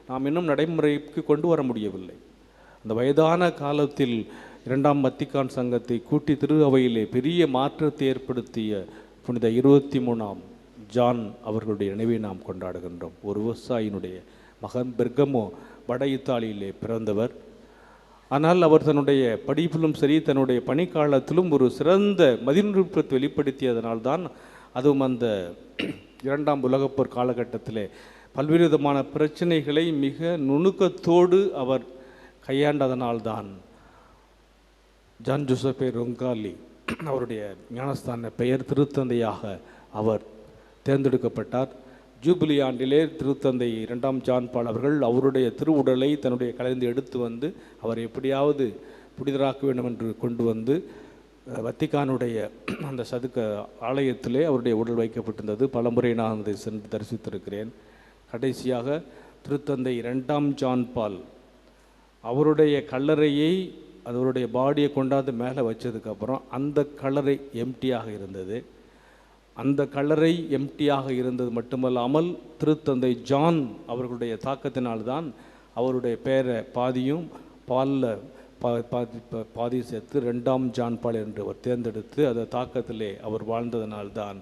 நாம் இன்னும் நடைமுறைக்கு கொண்டு வர முடியவில்லை. அந்த வயதான காலத்தில் 2ஆம் வத்திக்கான் சங்கத்தை கூட்டி திரு அவையிலே பெரிய மாற்றத்தை ஏற்படுத்திய புனித 23ஆம் ஜான் அவர்களுடைய நினைவை நாம் கொண்டாடுகின்றோம். ஒரு விவசாயினுடைய மகன், பெர்கமோ வட இத்தாலியிலே பிறந்தவர். ஆனால் அவர் தன்னுடைய படிப்பிலும் சரி, தன்னுடைய பணிக்காலத்திலும் ஒரு சிறந்த மதிநுட்பத்தை வெளிப்படுத்தியதனால்தான், அதுவும் அந்த 2ஆம் உலகப்போர் காலகட்டத்திலே பல்வேறு விதமான பிரச்சனைகளை மிக நுணுக்கத்தோடு அவர் கையாண்டதனால்தான் ஜான் ஜோசப்பே ரொங்காலி அவருடைய ஞானஸ்தான பெயர் திருத்தந்தையாக அவர் தேர்ந்தெடுக்கப்பட்டார். ஜூபிலி ஆண்டிலே திருத்தந்தை 2ஆம் ஜான் பால் அவர்கள் அவருடைய திருவுடலை தன்னுடைய கலைந்து எடுத்து வந்து அவர் எப்படியாவது புனிதராக்க வேண்டும் என்று கொண்டு வந்து வத்திக்கானுடைய அந்த சதுக்க ஆலயத்திலே அவருடைய உடல் வைக்கப்பட்டிருந்தது. பலமுறை நான் அதை சென்று தரிசித்திருக்கிறேன். கடைசியாக திருத்தந்தை 2ஆம் ஜான் பால் அவருடைய கல்லறையை, அவருடைய பாடியை கொண்டாந்து மேலே வச்சதுக்கப்புறம் அந்த கல்லறை எம்டியாக இருந்தது. அந்த கல்லறை எம்டியாக இருந்தது மட்டுமல்லாமல், திருத்தந்தை ஜான் அவர்களுடைய தாக்கத்தினால்தான் அவருடைய பேரை பாதியும் பாலில் பாதி சேர்த்து 2ஆம் ஜான் பால் என்று அவர் தேர்ந்தெடுத்து அந்த தாக்கத்திலே அவர் வாழ்ந்ததனால்தான்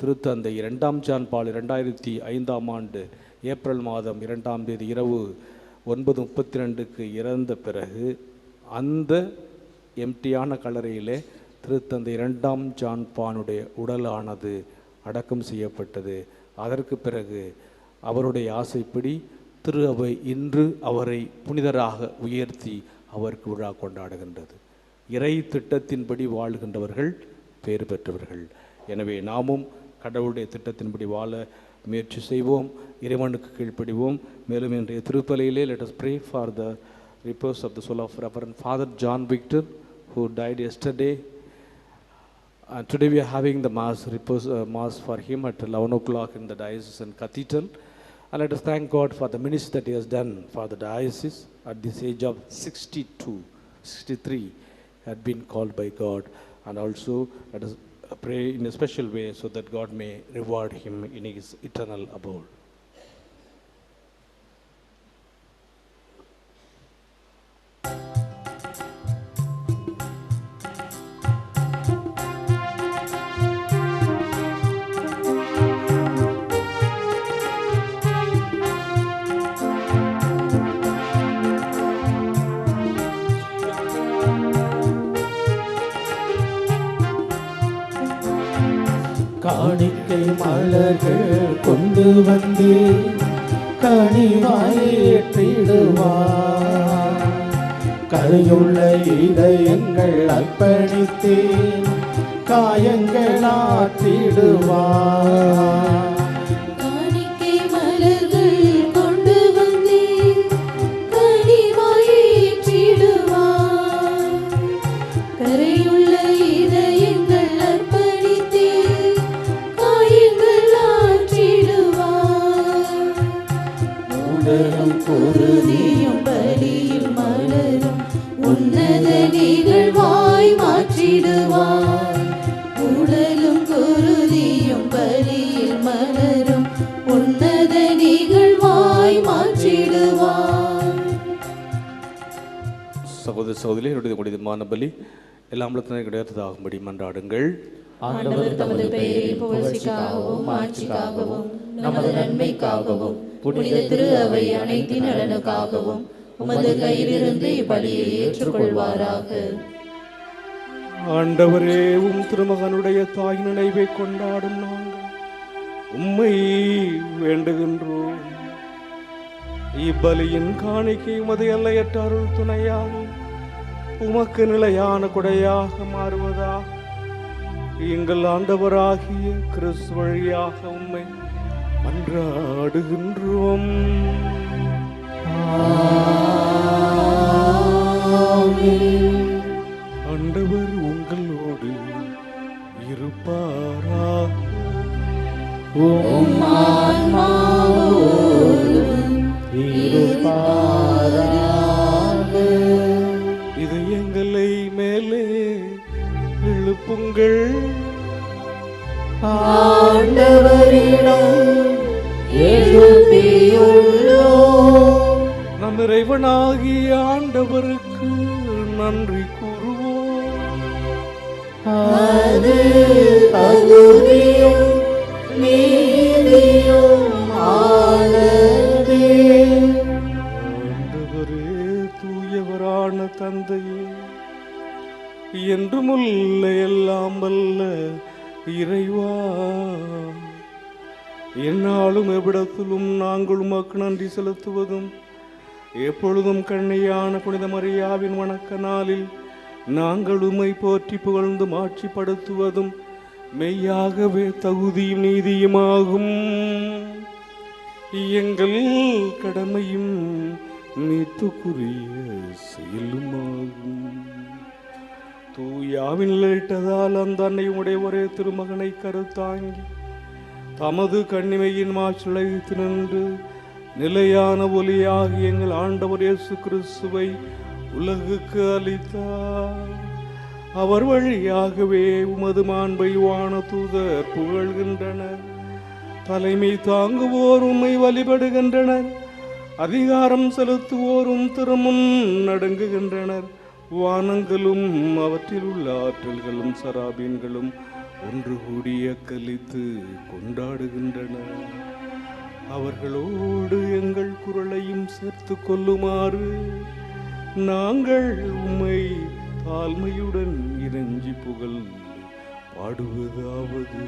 திருத்தந்தை 2ஆம் ஜான் பால் 2005ஆம் ஆண்டு ஏப்ரல் மாதம் 2ஆம் தேதி இரவு 9:32க்கு இறந்த பிறகு அந்த எம்டியான கல்லறையிலே திருத்தந்தை 2ஆம் ஜான் பானுடைய உடலானது அடக்கம் செய்யப்பட்டது. அதற்கு பிறகு அவருடைய ஆசைப்படி திரு அவை இன்று அவரை புனிதராக உயர்த்தி அவருக்கு விழா கொண்டாடுகின்றது. இறை திட்டத்தின்படி வாழ்கின்றவர்கள் பேறு பெற்றவர்கள். எனவே நாமும் கடவுளுடைய திட்டத்தின்படி வாழ முயற்சி செய்வோம், இறைவனுக்கு கீழ்ப்படிவோம். மேலும் இன்றைய திருப்பலியிலே let us pray for the repose of the soul of Reverend Father John Victor, who died yesterday. Today we are having the mass for him at 11 o'clock in the diocesan cathedral. And let us thank God for the ministry that he has done for the diocese at this age of 63, had been called by God. And also let us pray in a special way so that God may reward him in his eternal abode. காணிக்கை மலர்கள் கொண்டு வந்து கனிவாய் ஏற்றிடுவார். கரையுள்ள இதயங்கள் அர்ப்பணித்தேன் காயங்கள் ஆற்றிடுவார். காணிக்கை மலர்கள் கொண்டு வந்தேன் கனிவாய் ஏற்றிடுவார். கரையுள்ள இதயங்கள் அர்ப்பணித்தேன் காயங்கள் ஆற்றிடுவார். உடலும் குருதியும் பலியும் மலரும் உன்னத நிகழ்வாய் மாற்றிடுவார். உடலும் குருதியும் பலியில் மலரும் உன்னத நிகழ்வாய் மாற்றிடுவார். சகோதர சகோதரி, என்னுடைய பலி எல்லாம் கிடைத்ததாகும்படி மன்றாடுங்கள். ஆண்டவர் தமது பெயரின் புகழ்ச்சிக்காகவும் ஆட்சிக்காகவும் நமது நன்மைக்காகவும் புனித திரு அவை அனைத்தின் நலனுக்காகவும் உமது கையிலிருந்து இப்பலியை ஏற்றுக்கொள்வாராக. ஆண்டவரே, திருமகனுடைய தாய் நினைவை கொண்டாடும் நாங்கள் உம்மை வேண்டுகின்றோம். இப்பலியின் காணிக்கை உமது எல்லையற்ற அருள் துணையாக உமக்கு நிலையான கொடையாக மாறுவதாக எங்கள் ஆண்டவராகிய கிறிஸ்து வழியாக உம்மை மன்றாடுகின்றோம். ஆண்டவர் உங்களோடு இருப்பாராக. இருப்பாராக. இது எங்களை மேலே எழுப்புங்கள். ஆண்டவரிடம் எழுப்பியுள்ளோம். நம் இறைவனாகிய ஆண்டவருக்கு நன்றி கூறுவோம். அது தகுதியும் நீதியும் ஆனதே. ஆண்டவரே, தூயவரான தந்தையே, என்றுமுள்ள எல்லாம் வல்ல இறைவா, எந்நாளும் எவ்விடத்திலும் நாங்கள் உமக்கு நன்றி செலுத்துவதும், எப்பொழுதும் கண்ணியான புனித மரியாவின் வணக்க நாளில் நாங்கள் உம்மை போற்றி புகழ்ந்து மாட்சிப்படுத்துவதும் மெய்யாகவே தகுதியும் நீதியுமாகும். எங்கள் கடமையும் மீட்புக்குரிய செயலுமாகும். தூயாவின் இட்டதால் அந்த அன்னையுடைய ஒரே திருமகனை கருத்தாங்கி தமது கண்ணிமையின் மாற்றழைத்து நின்று நிலையான ஒளியாகி எங்கள் ஆண்டவர் இயேசு கிறிஸ்துவை உலகுக்கு அளித்தார். அவர் வழியாகவே உமது மாண்பை வான தூதர் புகழ்கின்றனர். தலைமை தாங்குவோர் உம்மை வழிபடுகின்றனர். அதிகாரம் செலுத்துவோரும் திருமுன் நடுங்குகின்றனர். வானங்களும் அவற்றில் உள்ள ஆற்றல்களும் சராபீன்களும் ஒன்று கூடிய கலித்து கொண்டாடுகின்றன. அவர்களோடு எங்கள் குரலையும் சேர்த்து கொள்ளுமாறு நாங்கள் உம்மை தாழ்மையுடன் இறைஞ்சி புகழ் பாடுவதாவது: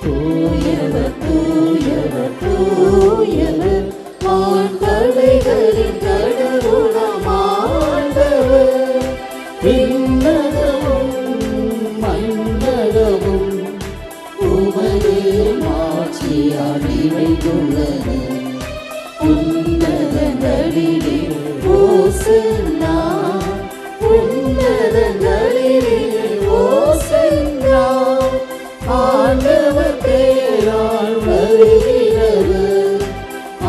தூயவர் தூயவர் தூயவர் வான்படைகளின் கடவுளாம் ஆண்டவர். விண்ணகமும் மண்ணகமும் உமது மாட்சியால் நிறைந்துள்ளன. உன்னதங்களிலே ஓசன்னா, உன்னதங்களிலே ஓசன்னா. ஆண்டவர் பெயரால் வருகிறவர்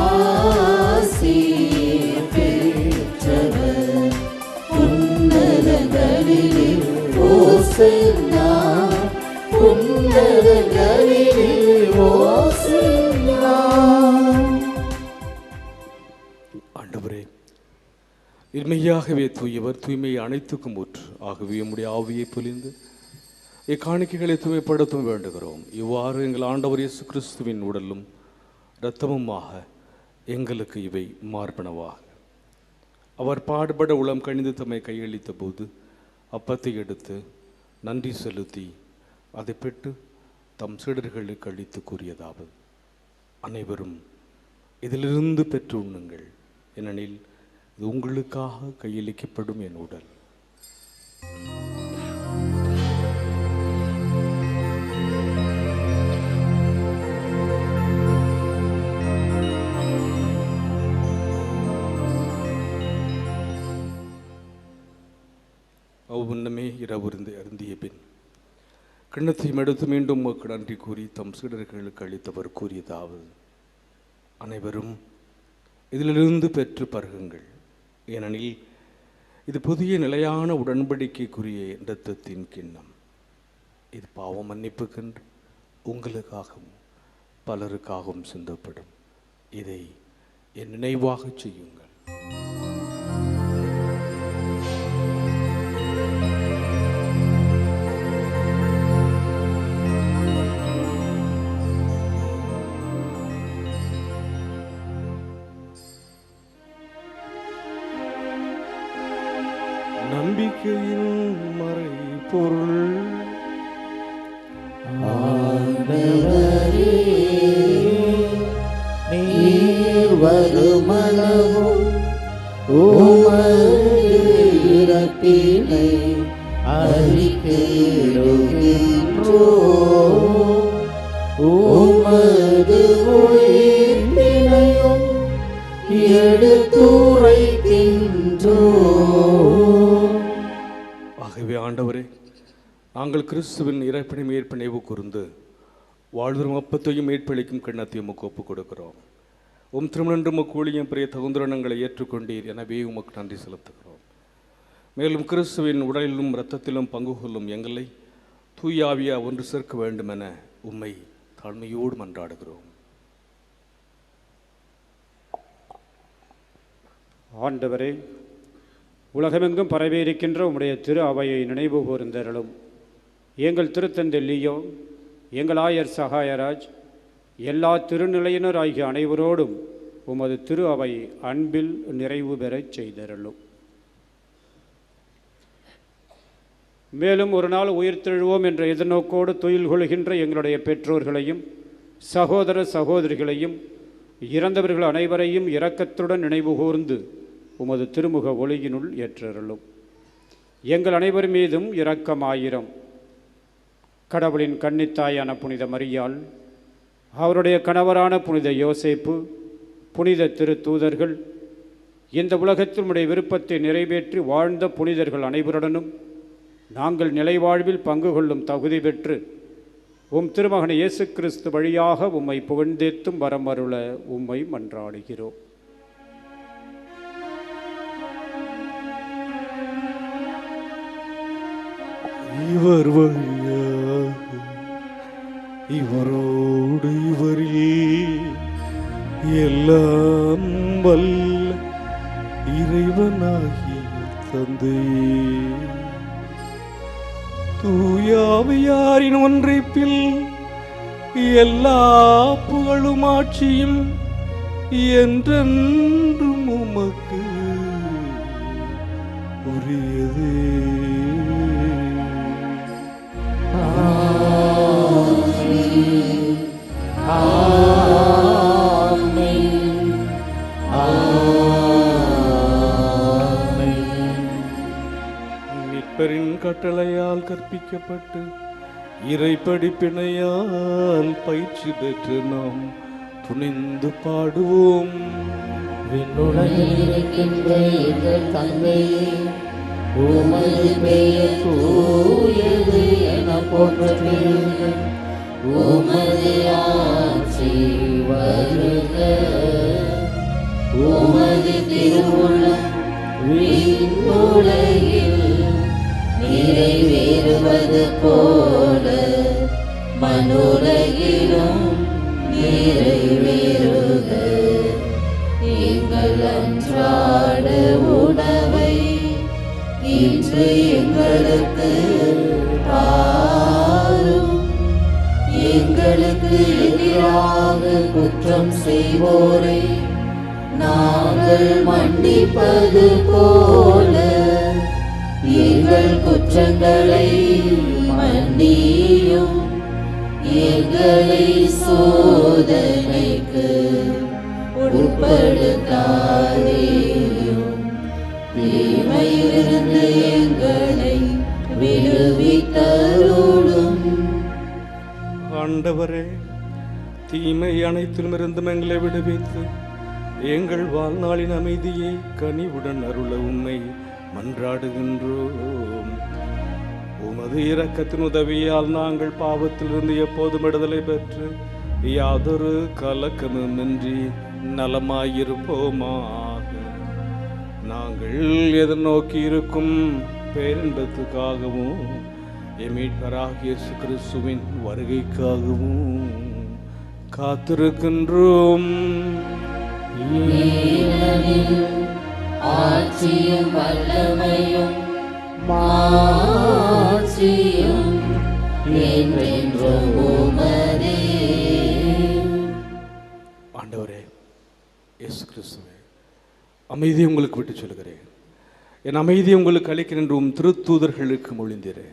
ஆசீர் பெற்றவர். உன்னதங்களிலே ஓசன்னா, உன்னதங்களிலே ஓசன்னா. ஆண்டவரே, இன்மையாகவே தூயவர், தூய்மையை அனைத்துக்கும் ஊற்று. ஆகவே உம்முடைய ஆவியை பொழிந்து இக்காணிக்கைகளை தூய்மைப்படுத்தும் வேண்டுகிறோம். இவ்வாறு எங்கள் ஆண்டவர் இயேசு கிறிஸ்துவின் உடலும் இரத்தமுமாக எங்களுக்கு இவை மார்பனவாக. அவர் பாடுபட உளம் கணிந்து தம்மை கையளித்த போது அப்பத்தை எடுத்து நன்றி செலுத்தி அதை பெற்று தம் சீடர்களுக்கு அளித்து கூறியதாவது: அனைவரும் இதிலிருந்து பெற்று உண்ணுங்கள், ஏனெனில் இது உங்களுக்காக கையளிக்கப்படும் என் உடல். அவ்வுண்ணமே இரவுருந்து அருந்திய பின் கிண்ணத்தையும் எடுத்து மீண்டும் உமக்கு நன்றி கூறி தம் சீடர்களுக்கு அளித்தவர் கூறியதாவது: அனைவரும் இதிலிருந்து பெற்று பருகுங்கள், ஏனெனில் இது புதிய நிலையான உடன்படிக்கைக்குரிய இரத்தத்தின் கிண்ணம். இது பாவ மன்னிப்புக்கென்று உங்களுக்காகவும் பலருக்காகவும் சிந்தப்படும். இதை என் நினைவாக செய்யுங்கள். நம்பிக்கையின் மறைபொருள். ஆண்டவரே, நீர் வருமளவும் உமது இறப்பினை அறிக்கையிடுகின்றோம். உமது உயிர்ப்பினையும் எடுத்துரைக்கின்றோம். நாங்கள் கிறிஸ்துவின் இறைப்பணி மேற்பணிவு கூர்ந்து வாழ்வரும் அப்பத்தையும் மீட்பளிக்கும் கிண்ணத்தையும் உமக்கு ஒப்புக் கொடுக்கிறோம். திருமணன்று ஊழியம் பெரிய தகுந்தரணங்களை ஏற்றுக்கொண்டீர், எனவே உமக்கு நன்றி செலுத்துகிறோம். மேலும் கிறிஸ்துவின் உடலிலும் இரத்தத்திலும் பங்கு கொள்ளும் எங்களை தூயாவியா ஒன்று சேர்க்க வேண்டுமென உம்மை தாழ்மையோடு மன்றாடுகிறோம். ஆண்டவரே, உலகமெங்கும் பரவியிருக்கின்ற உம்முடைய திரு அவையை நினைவு கூர்ந்தருளும். எங்கள் திருத்தந்தை லியோ, எங்கள் ஆயர் சகாயராஜ், எல்லா திருநிலையினர் ஆகிய அனைவரோடும் உமது திரு அவை அன்பில் நிறைவு பெறச் செய்தருளும். மேலும் ஒரு நாள் உயிர்த்தெழுவோம் என்ற எதிர்நோக்கோடு துயில் கொள்கின்ற எங்களுடைய பெற்றோர்களையும் சகோதர சகோதரிகளையும் இறந்தவர்கள் அனைவரையும் இரக்கத்துடன் நினைவு கூர்ந்து உமது திருமுக ஒளியினுள் ஏற்றருளும். எங்கள் அனைவர் மீதும் இரக்கமாயிரம். கடவுளின் கன்னித்தாயான புனித மரியாள், அவருடைய கணவரான புனித யோசேப்பு, புனித திரு தூதர்கள், இந்த உலகத்தில் உடைய விருப்பத்தை நிறைவேற்றி வாழ்ந்த புனிதர்கள் அனைவருடனும் நாங்கள் நிலைவாழ்வில் பங்கு கொள்ளும் தகுதி பெற்று உம் திருமகன் இயேசு கிறிஸ்து வழியாக உம்மை புகழ்ந்தேத்தும் வரமருள உம்மை மன்றாடுகிறோம். இவர் வழியாக இவரோடு இவரில் எல்லாம் வல்ல இறைவனாகிய தந்தையே, தூயாவியாரின் ஒன்றைப்பில் எல்லா புகழும் ஆட்சியும் என்றென்றும் உமக்கு உரியதே. மீட்பரின் கட்டளையால் கற்பிக்கப்பட்டு இறை படிப்பினையால் பயிற்சி பெற்று நாம் துணிந்து பாடுவோம். விண்ணுலகில் இருக்கின்ற எங்கள் தந்தையே, உமது பெயர் தூயது என போற்றப்படுக. உமது ஆட்சி வருக. உமது திருவுளம் விண்ணுலகில் நிறைவேறுவது போல மண்ணுலகிலும் நிறைவேறுக. எங்கள் அன்றாட உணவை இன்று எங்களுக்கு தாரும். எங்களுக்கு எதிராக குற்றம் செய்வோரை நாங்கள் மன்னிப்பது போல எங்கள் குற்றங்களை மன்னியும். எங்களை சோதனைக்கு உட்படுத்தாதேயும், தீமையிலிருந்து எங்களை விடுவித்தருளும். ஆண்டவரே, தீமை அனைத்திலுமிருந்தும் எங்களை விடுவித்து எங்கள் வாழ்நாளின் அமைதியை கனிவுடன் அருள உம்மை மன்றாடுகின்றோம். உமது இரக்கத்தின் உதவியால் நாங்கள் பாவத்திலிருந்து எப்போதும் விடுதலை பெற்று யாதொரு கலக்கமுமின்றி நலமாயிருப்போமாக. நாங்கள் எதிர்நோக்கி இருக்கும் பேரின்பத்துக்காகவும் மீட்பராகிய இயேசு கிறிஸ்துவின் வருகைக்காகவும் காத்திருக்கின்றோம். ஆட்சியும் வல்லமையும் மாட்சியும் என்றென்றும் உமதே. ஆண்டவரே இயேசு கிறிஸ்துவே, அமைதி உங்களுக்கு விட்டு சொல்கிறேன், என் அமைதியை உங்களுக்கு அளிக்கிறேன் திருத்தூதர்களுக்கு மொழிந்தீரே.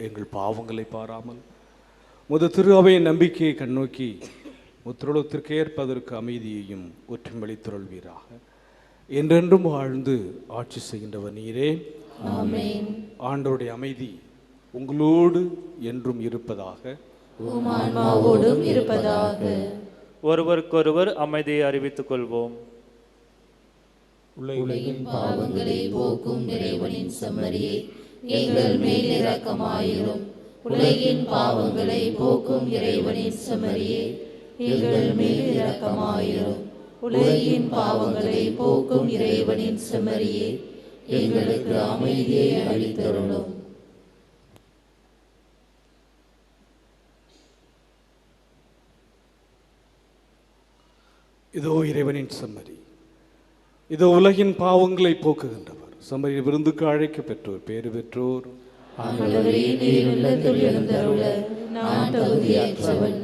எங்கள் பாவங்களை பாராமல் முத திரு அவையின் நம்பிக்கையை கண்ணோக்கி முத்திருளத்திற்கு ஏற்பதற்கு அமைதியையும் ஒற்றுமளித்துள்வீராக. என்றென்றும் வாழ்ந்து ஆட்சி செய்கின்றவர் நீரே. ஆமென். ஆண்டவருடைய அமைதி உங்களோடு என்றும் இருப்பதாக. உம் ஆன்மாவோடும் இருப்பதாக. ஒருவருக்கொருவர் அமைதியை அறிவித்துக் கொள்வோம். உலகின் பாவங்களை போக்கும் இறைவனின் செம்மறியே, எங்கள் மேல் இரக்கமாயிரும். உலகின் பாவங்களை போக்கும் இறைவனின் செம்மறியே, எங்கள் மேல் இரக்கமாயிரும். உலகின் பாவங்களை போக்கும் இறைவனின் செம்மறியே, எங்களுக்கு அமைதியை அளித்தருளும். இதோ இறைவனின் செம்மறி, இதோ உலகின் பாவங்களை போக்குகின்றவர். செம்மறி விருந்துக்கு அழைக்க பெற்றோர் பேறு பெற்றோர். ஆண்டவரே, நீர் உள்ளத்தில் எழுந்தருள நான் தகுதியற்றவன்.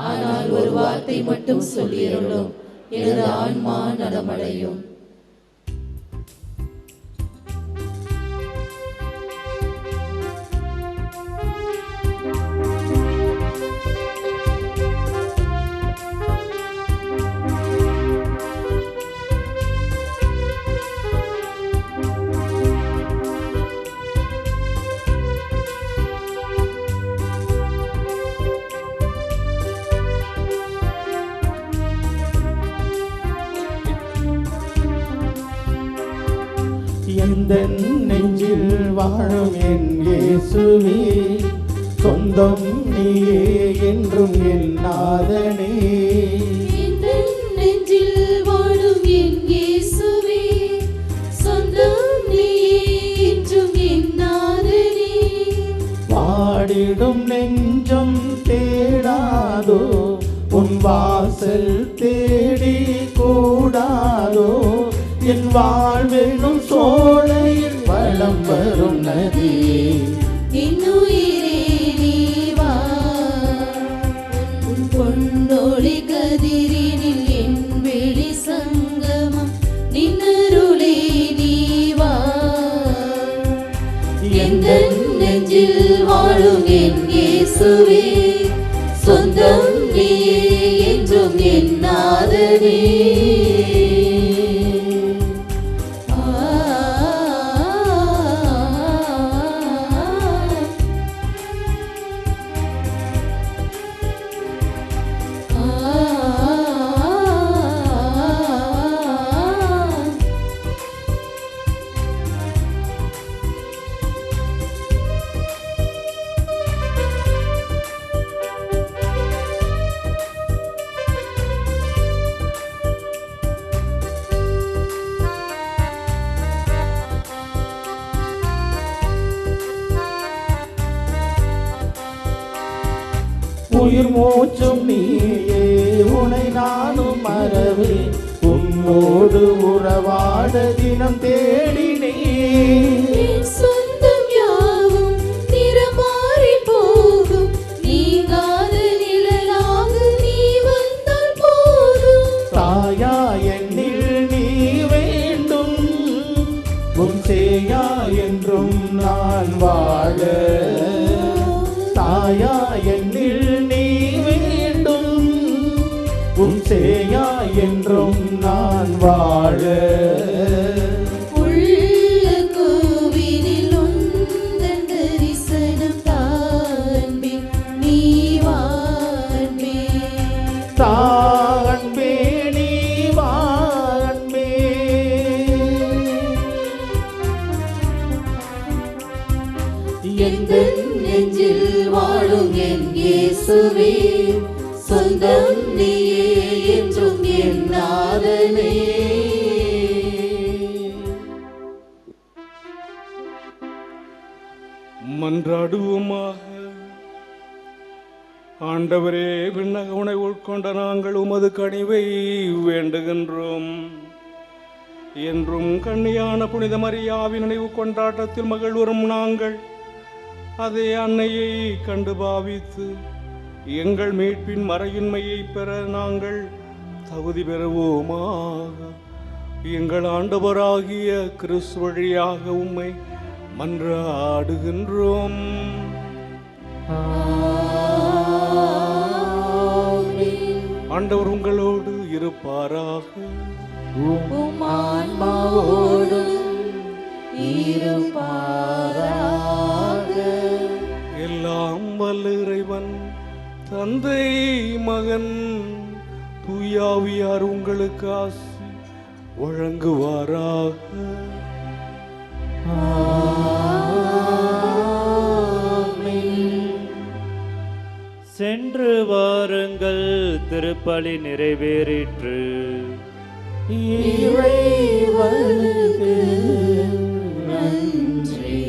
ஆனால் ஒரு வார்த்தை மட்டும் சொல்லியருளும், எனது ஆன்மா நலமடையும். எந்தன் நெஞ்சில் வாழும் என் இயேசுவே, சொந்தம் நீயே என்றும் என் நாதனே. எந்தன் நெஞ்சில் வாழும் என் இயேசுவே, சொந்தம் நீயே என்றும் என் நாதனே. வாடிடும் நெஞ்சம் தேடாதோ, உன் வாசல் தேடி கூடாதோ. என் வாழ்வெனும் சோலையில் வலம் வரும் நதியே, என் உயிரே நீ வா, உன் பொன்னொளி கதிரினில் என் வெளி சங்கமம் நின்னருளே நீ வா. எந்தன் நெஞ்சில் வாழும் என் இயேசுவே, சொந்தம் நீயே என்றும் என் நாதனே. உயிர் மூச்சும் நீயே, உனை நானும் மறவே. உன்னோடு உறவாட தினம் தேடினேன். சொந்தம் யாவும் நிறமாறி போகும், நீங்காத நிழலாக நீ வந்தால் போதும். தாயா என்னில் நீ வேண்டும், உன் சேயா என்றும் நான் வாழ. தாயா என்னில் நீ வேண்டும், உன் சேயா என்றும் நான் வாழ. உள்ள கோவிலில் உந்தன் தரிசனம் தான்பே, நீ வான்பே. தான்பே நீ வான்பே. எந்தன் நெஞ்சில் வாழும் என் இயேசுவே, சொந்தம் நீயே என்றும் என் நாதனே. மன்றாடுவோமாக. ஆண்டவரே, விண்ணக உணை உட்கொண்ட நாங்கள் உமது கனிவை வேண்டுகின்றோம். என்றும் கண்ணியான புனித மரியாவின் நினைவு கொண்டாட்டத்தில் மகிழ்வரும் நாங்கள் அதே அன்னையை கண்டு பாவித்து எங்கள் மீட்பின் மறையின்மையை பெற நாங்கள் தகுதி பெறுவோமாக. எங்கள் ஆண்டவராகிய கிறிஸ்து வழியாக உம்மை மன்றாடுகின்றோம். ஆண்டவர் உங்களோடு இருப்பாராக. உம் ஆன்மாவோடும் இருப்பாராக. எல்லாம் வல்ல இறைவன் தந்தை மகன் தூயாவியார் உங்களுக்கு ஆசி வழங்குவாராக. சென்று வாருங்கள், திருப்பலி நிறைவேறிற்று. இறைவனுக்கு நன்றி.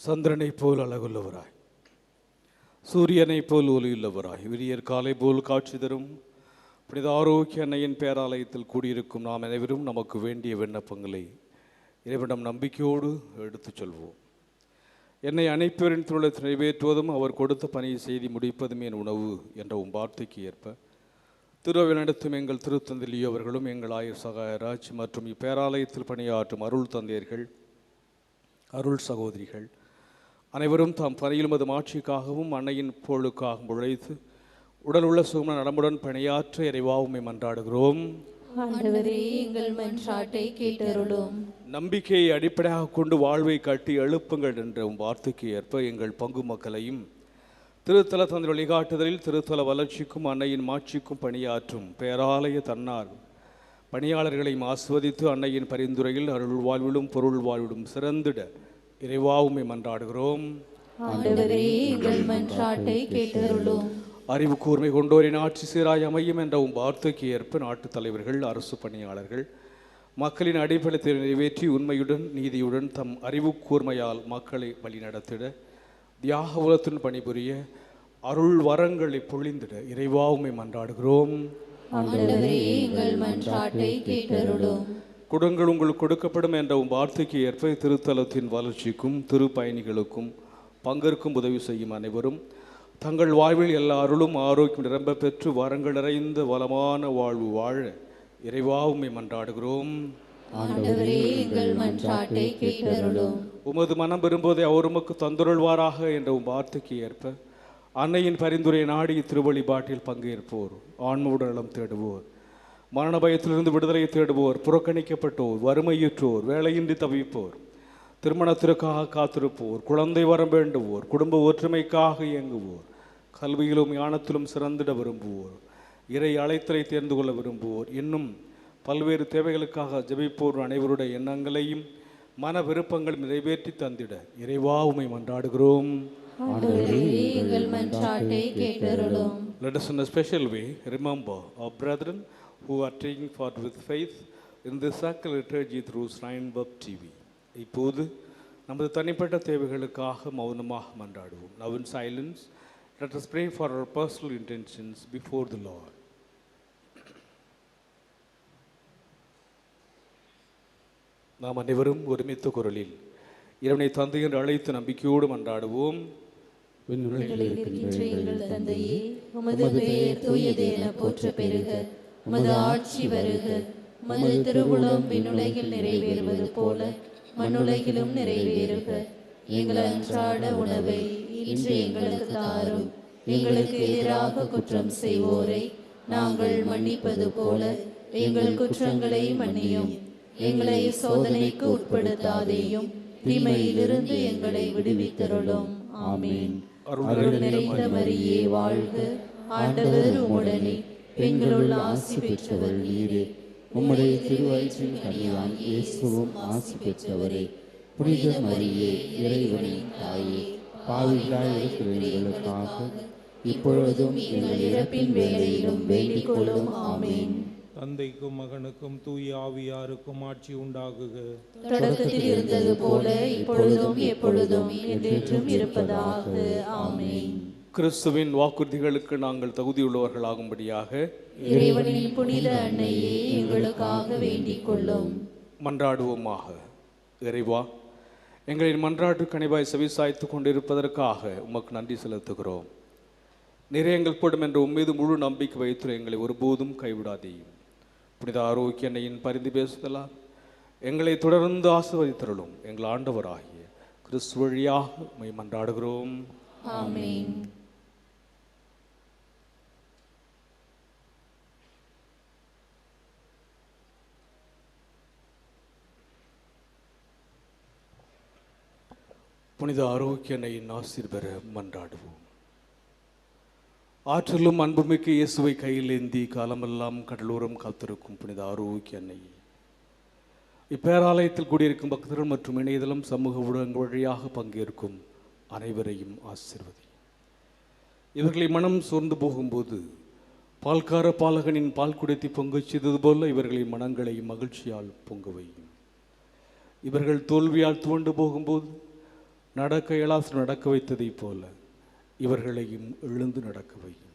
சந்திரனைப் போல் அழகுள்ளவராய், சூரியனைப் போல் ஒளியுள்ளவராய், விரியற் காலை போல் காட்சி தரும் புனித ஆரோக்கிய அன்னையின் பேராலயத்தில் கூடியிருக்கும் நாம் அனைவரும் நமக்கு வேண்டிய விண்ணப்பங்களை இறைவனிடம் நம்பிக்கையோடு எடுத்துச் சொல்வோம். என்னை அனைப்பேரின் தொழிலை நிறைவேற்றுவதும் அவர் கொடுத்த பணியை செய்து முடிப்பதும் என் உணவு என்ற வார்த்தைக்கு ஏற்ப திருவில் நடத்தும் எங்கள் திருத்தந்தை அவர்களும் எங்கள் ஆயர் சகாயராஜ் மற்றும் இப்பேராலயத்தில் பணியாற்றும் அருள் தந்தையர்கள், அருள் சகோதரிகள் அனைவரும் தாம் பணியிலும் அது ஆட்சிக்காகவும் அன்னையின் பொருளுக்காகவும் உழைத்து உடல் உள்ள சுகமான நலமுடன் பணியாற்ற இறைவாவுமை மன்றாடுகிறோம். ஆண்டவரே, எங்கள் மன்றாட்டை கேட்டருளும். நம்பிக்கையை அடிப்படையாக கொண்டு வாழ்வை கட்டி எழுப்புங்கள் என்ற வார்த்தைக்கு ஏற்ப எங்கள் பங்கு மக்களையும் திருத்தல தந்தை வழிகாட்டுதலில் திருத்தல வளர்ச்சிக்கும் அன்னையின் மாட்சிக்கும் பணியாற்றும் பேராலய தன்னார் பணியாளர்களையும் ஆஸ்வதித்து அன்னையின் பரிந்துரையில் அருள் வாழ்விலும் பொருள் வாழ்விலும் சிறந்திட இறைவாவுமை மன்றாடுகிறோம். ஆண்டவரே, எங்கள் மன்றாட்டை கேட்டருளும். அறிவு கூர்மை கொண்டோரின் ஆட்சி சீராய் அமையும் என்ற வார்த்தைக்கு ஏற்ப நாட்டுத் தலைவர்கள், அரசு பணியாளர்கள் மக்களின் அடிப்படையை நிறைவேற்றி உண்மையுடன் நீதியுடன் தம் அறிவு கூர்மையால் மக்களை வழிநடத்திட தியாக உலகத்தின் பணிபுரிய அருள் வரங்களை பொழிந்திட இறைவாவுமை மன்றாடுகிறோம். ஆண்டவரே, எங்கள் மன்றாட்டை கேட்டருளும். குடங்கள் உங்களுக்கு கொடுக்கப்படும் என்ற வார்த்தைக்கு ஏற்ப திருத்தலத்தின் வளர்ச்சிக்கும் திருப்பயணிகளுக்கும் பங்கேற்கும் உதவி செய்யும் அனைவரும் தங்கள் வாழ்வில் எல்லா அருளும் ஆரோக்கியம் நிரம்ப பெற்று வரங்கள் நிறைந்த வளமான வாழ்வு வாழ இறைவாவுமை மன்றாடுகிறோம். ஆண்டவரே, எங்கள் மன்றாட்டை கேட்டருளும். உமது மனம் விரும்புவதை அவர் உமக்கு தந்துருள்வாராக என்ற வார்த்தைக்கு ஏற்ப அன்னையின் பரிந்துரை நாடி திருவழிபாட்டில் பங்கேற்போர், ஆன்மவுடன் நலம் தேடுவோர், மரண பயத்திலிருந்து விடுதலை தேடுவோர், புறக்கணிக்கப்பட்டோர், வறுமையுற்றோர், வேலையின்றி தவிப்போர், திருமணத்திற்காக காத்திருப்போர், குழந்தை வரம் வேண்டுவோர், குடும்ப ஒற்றுமைக்காக இயங்குவோர், கல்வியிலும் ஞானத்திலும் சிறந்திட விரும்புவோர், இறை அழைத்தலை தேர்ந்து கொள்ள விரும்புவோர், இன்னும் பல்வேறு தேவைகளுக்காக ஜெபிப்போர் அனைவருடைய எண்ணங்களையும் மன விருப்பங்கள் நிறைவேற்றி தந்திட இறைவாவுமை மன்றாடுகிறோம். ஆண்டவரே, எங்கள் மன்றாட்டை கேட்டருளும். Let us in a special way remember our brethren who are taking part with faith in the sacred liturgy through Shrine Web TV. இப்போது நமது தனிப்பட்ட தேவைகளுக்காக மௌனமாக மன்றாடுவோம். Now in silence, let us pray for our personal intentions before the Lord. நாம் அனைவரும் ஒருமித்த குரலில் இறைவனை தந்தை என்று அழைத்து நம்பிக்கையோடு மன்றாடுவோம். விண்ணுலகில் இருக்கின்ற எங்கள் தந்தையே, உமது பெயர் தூயது என போற்ற பெறுக. உமது ஆட்சி வருக. உமது திருவுளம் விண்ணுலகில் நிறைவேறுவது போல மண்ணுலகிலும் நிறைவேறுக. எங்கள் அன்றாட உணவை இன்று எங்களுக்கு தாரும். எங்களுக்கு எதிராக குற்றம் செய்வோரை நாங்கள் மன்னிப்பது போல எங்கள் குற்றங்களை மன்னியும். எங்களை சோதனைக்கு உட்படுத்தாதேயும், தீமையிலிருந்து எங்களை விடுவித்தருளும். ஆமீன். அருள் நிறைந்த மரியே வாழ்க. ஆண்டவர் உம்முடனே, பெண்களுள் ஆசி பெற்றவர் நீரே. உம்முடைய திருவயிற்றின் கனியாய் இயேசுவும் ஆசி பெற்றவரே. புனித மரியே, இறைவனின் தாயே, பாவிகளாய் இருக்கிற எங்களுக்காக இப்பொழுதும் எங்கள் இறப்பின் வேளையிலும் வேண்டிக் கொள்ளும். ஆமீன். தந்தைக்கும் மகனுக்கும் தூய ஆவியாருக்கும் ஆட்சி உண்டாகுக. தொடக்கத்தில் இருந்தது போல இப்பொழுதும் எப்பொழுதும் என்றென்றும் இருப்பதாக. ஆமென். கிறிஸ்துவின் வாக்குறுதிகளுக்கு நாங்கள் தகுதியுள்ளவர்களாகும்படியாக இறைவனின் புனித அன்னையே எங்களுக்காக வேண்டிக் கொள்ளும். மன்றாடுவோமாக. இறைவா, எங்களின் மன்றாட்டு கனிவாய் செவிசாய்த்து கொண்டிருப்பதற்காக உமக்கு நன்றி செலுத்துகிறோம். நிறைய எங்கள் போடும் என்ற உம்மீது முழு நம்பிக்கை வைத்து எங்களை ஒருபோதும் கைவிடாதேயும். புனித ஆரோக்கிய அன்னையின் பரிந்து பேசுதலால் எங்களை தொடர்ந்து ஆசீர்வதித்தருளும். எங்கள் ஆண்டவராகிய கிறிஸ்து வழியாக உம்மை மன்றாடுகிறோம். ஆமென். புனித ஆரோக்கிய அன்னையின் ஆசீர் பெற மன்றாடுவோம். ஆற்றலும் அன்புமிக்க இயேசுவை கையில் ஏந்தி காலமெல்லாம் கடலோரம் காத்திருக்கும் புனித ஆரோக்கிய அன்னையை, இப்பேராலயத்தில் கூடியிருக்கும் பக்தர்கள் மற்றும் இணையதளம் சமூக ஊடகங்கள் வழியாக பங்கேற்கும் அனைவரையும் ஆசீர்வதி. இவர்களை மனம் சோர்ந்து போகும்போது பால்கார பாலகனின் பால் குடைத்தி பொங்கச் செய்தது போல இவர்களின் மனங்களையும் மகிழ்ச்சியால் பொங்க வையும். இவர்கள் தோல்வியால் துவண்டு போகும்போது நடக்க இயலாது நடக்க வைத்ததைப் போல இவர்களையும் எழுந்து நடக்க வையும்.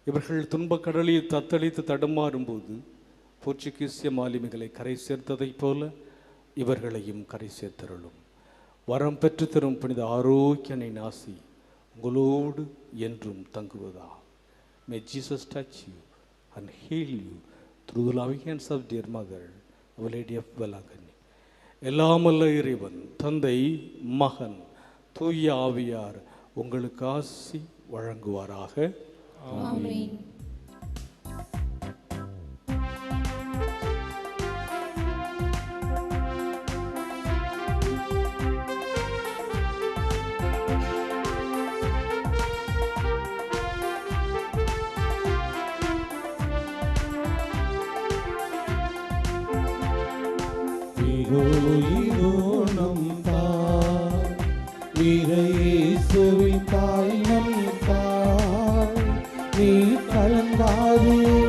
இவர்கள் துன்பக்கடலில் தத்தளித்து தடுமாறும்போது போர்ச்சுகீசிய மாலுமிகளை கரை சேர்த்ததைப் போல இவர்களையும் கரை சேர்த்தருளும். வரம் பெற்று தரும் புனித ஆரோக்கியனை நாசி உங்களோடு என்றும் தங்குவதா. May Jesus touch you and heal you through the loving hands of dear mother, Our Lady of Velangani. எல்லாமல்ல இறைவன் தந்தை, மகன், தூய ஆவியார் உங்களுக்கு ஆசி வழங்குவாராக. ஆமென். இதோ நம் தாய், இயேசுவின் தாய் நம் தாய், நீ கலங்காதே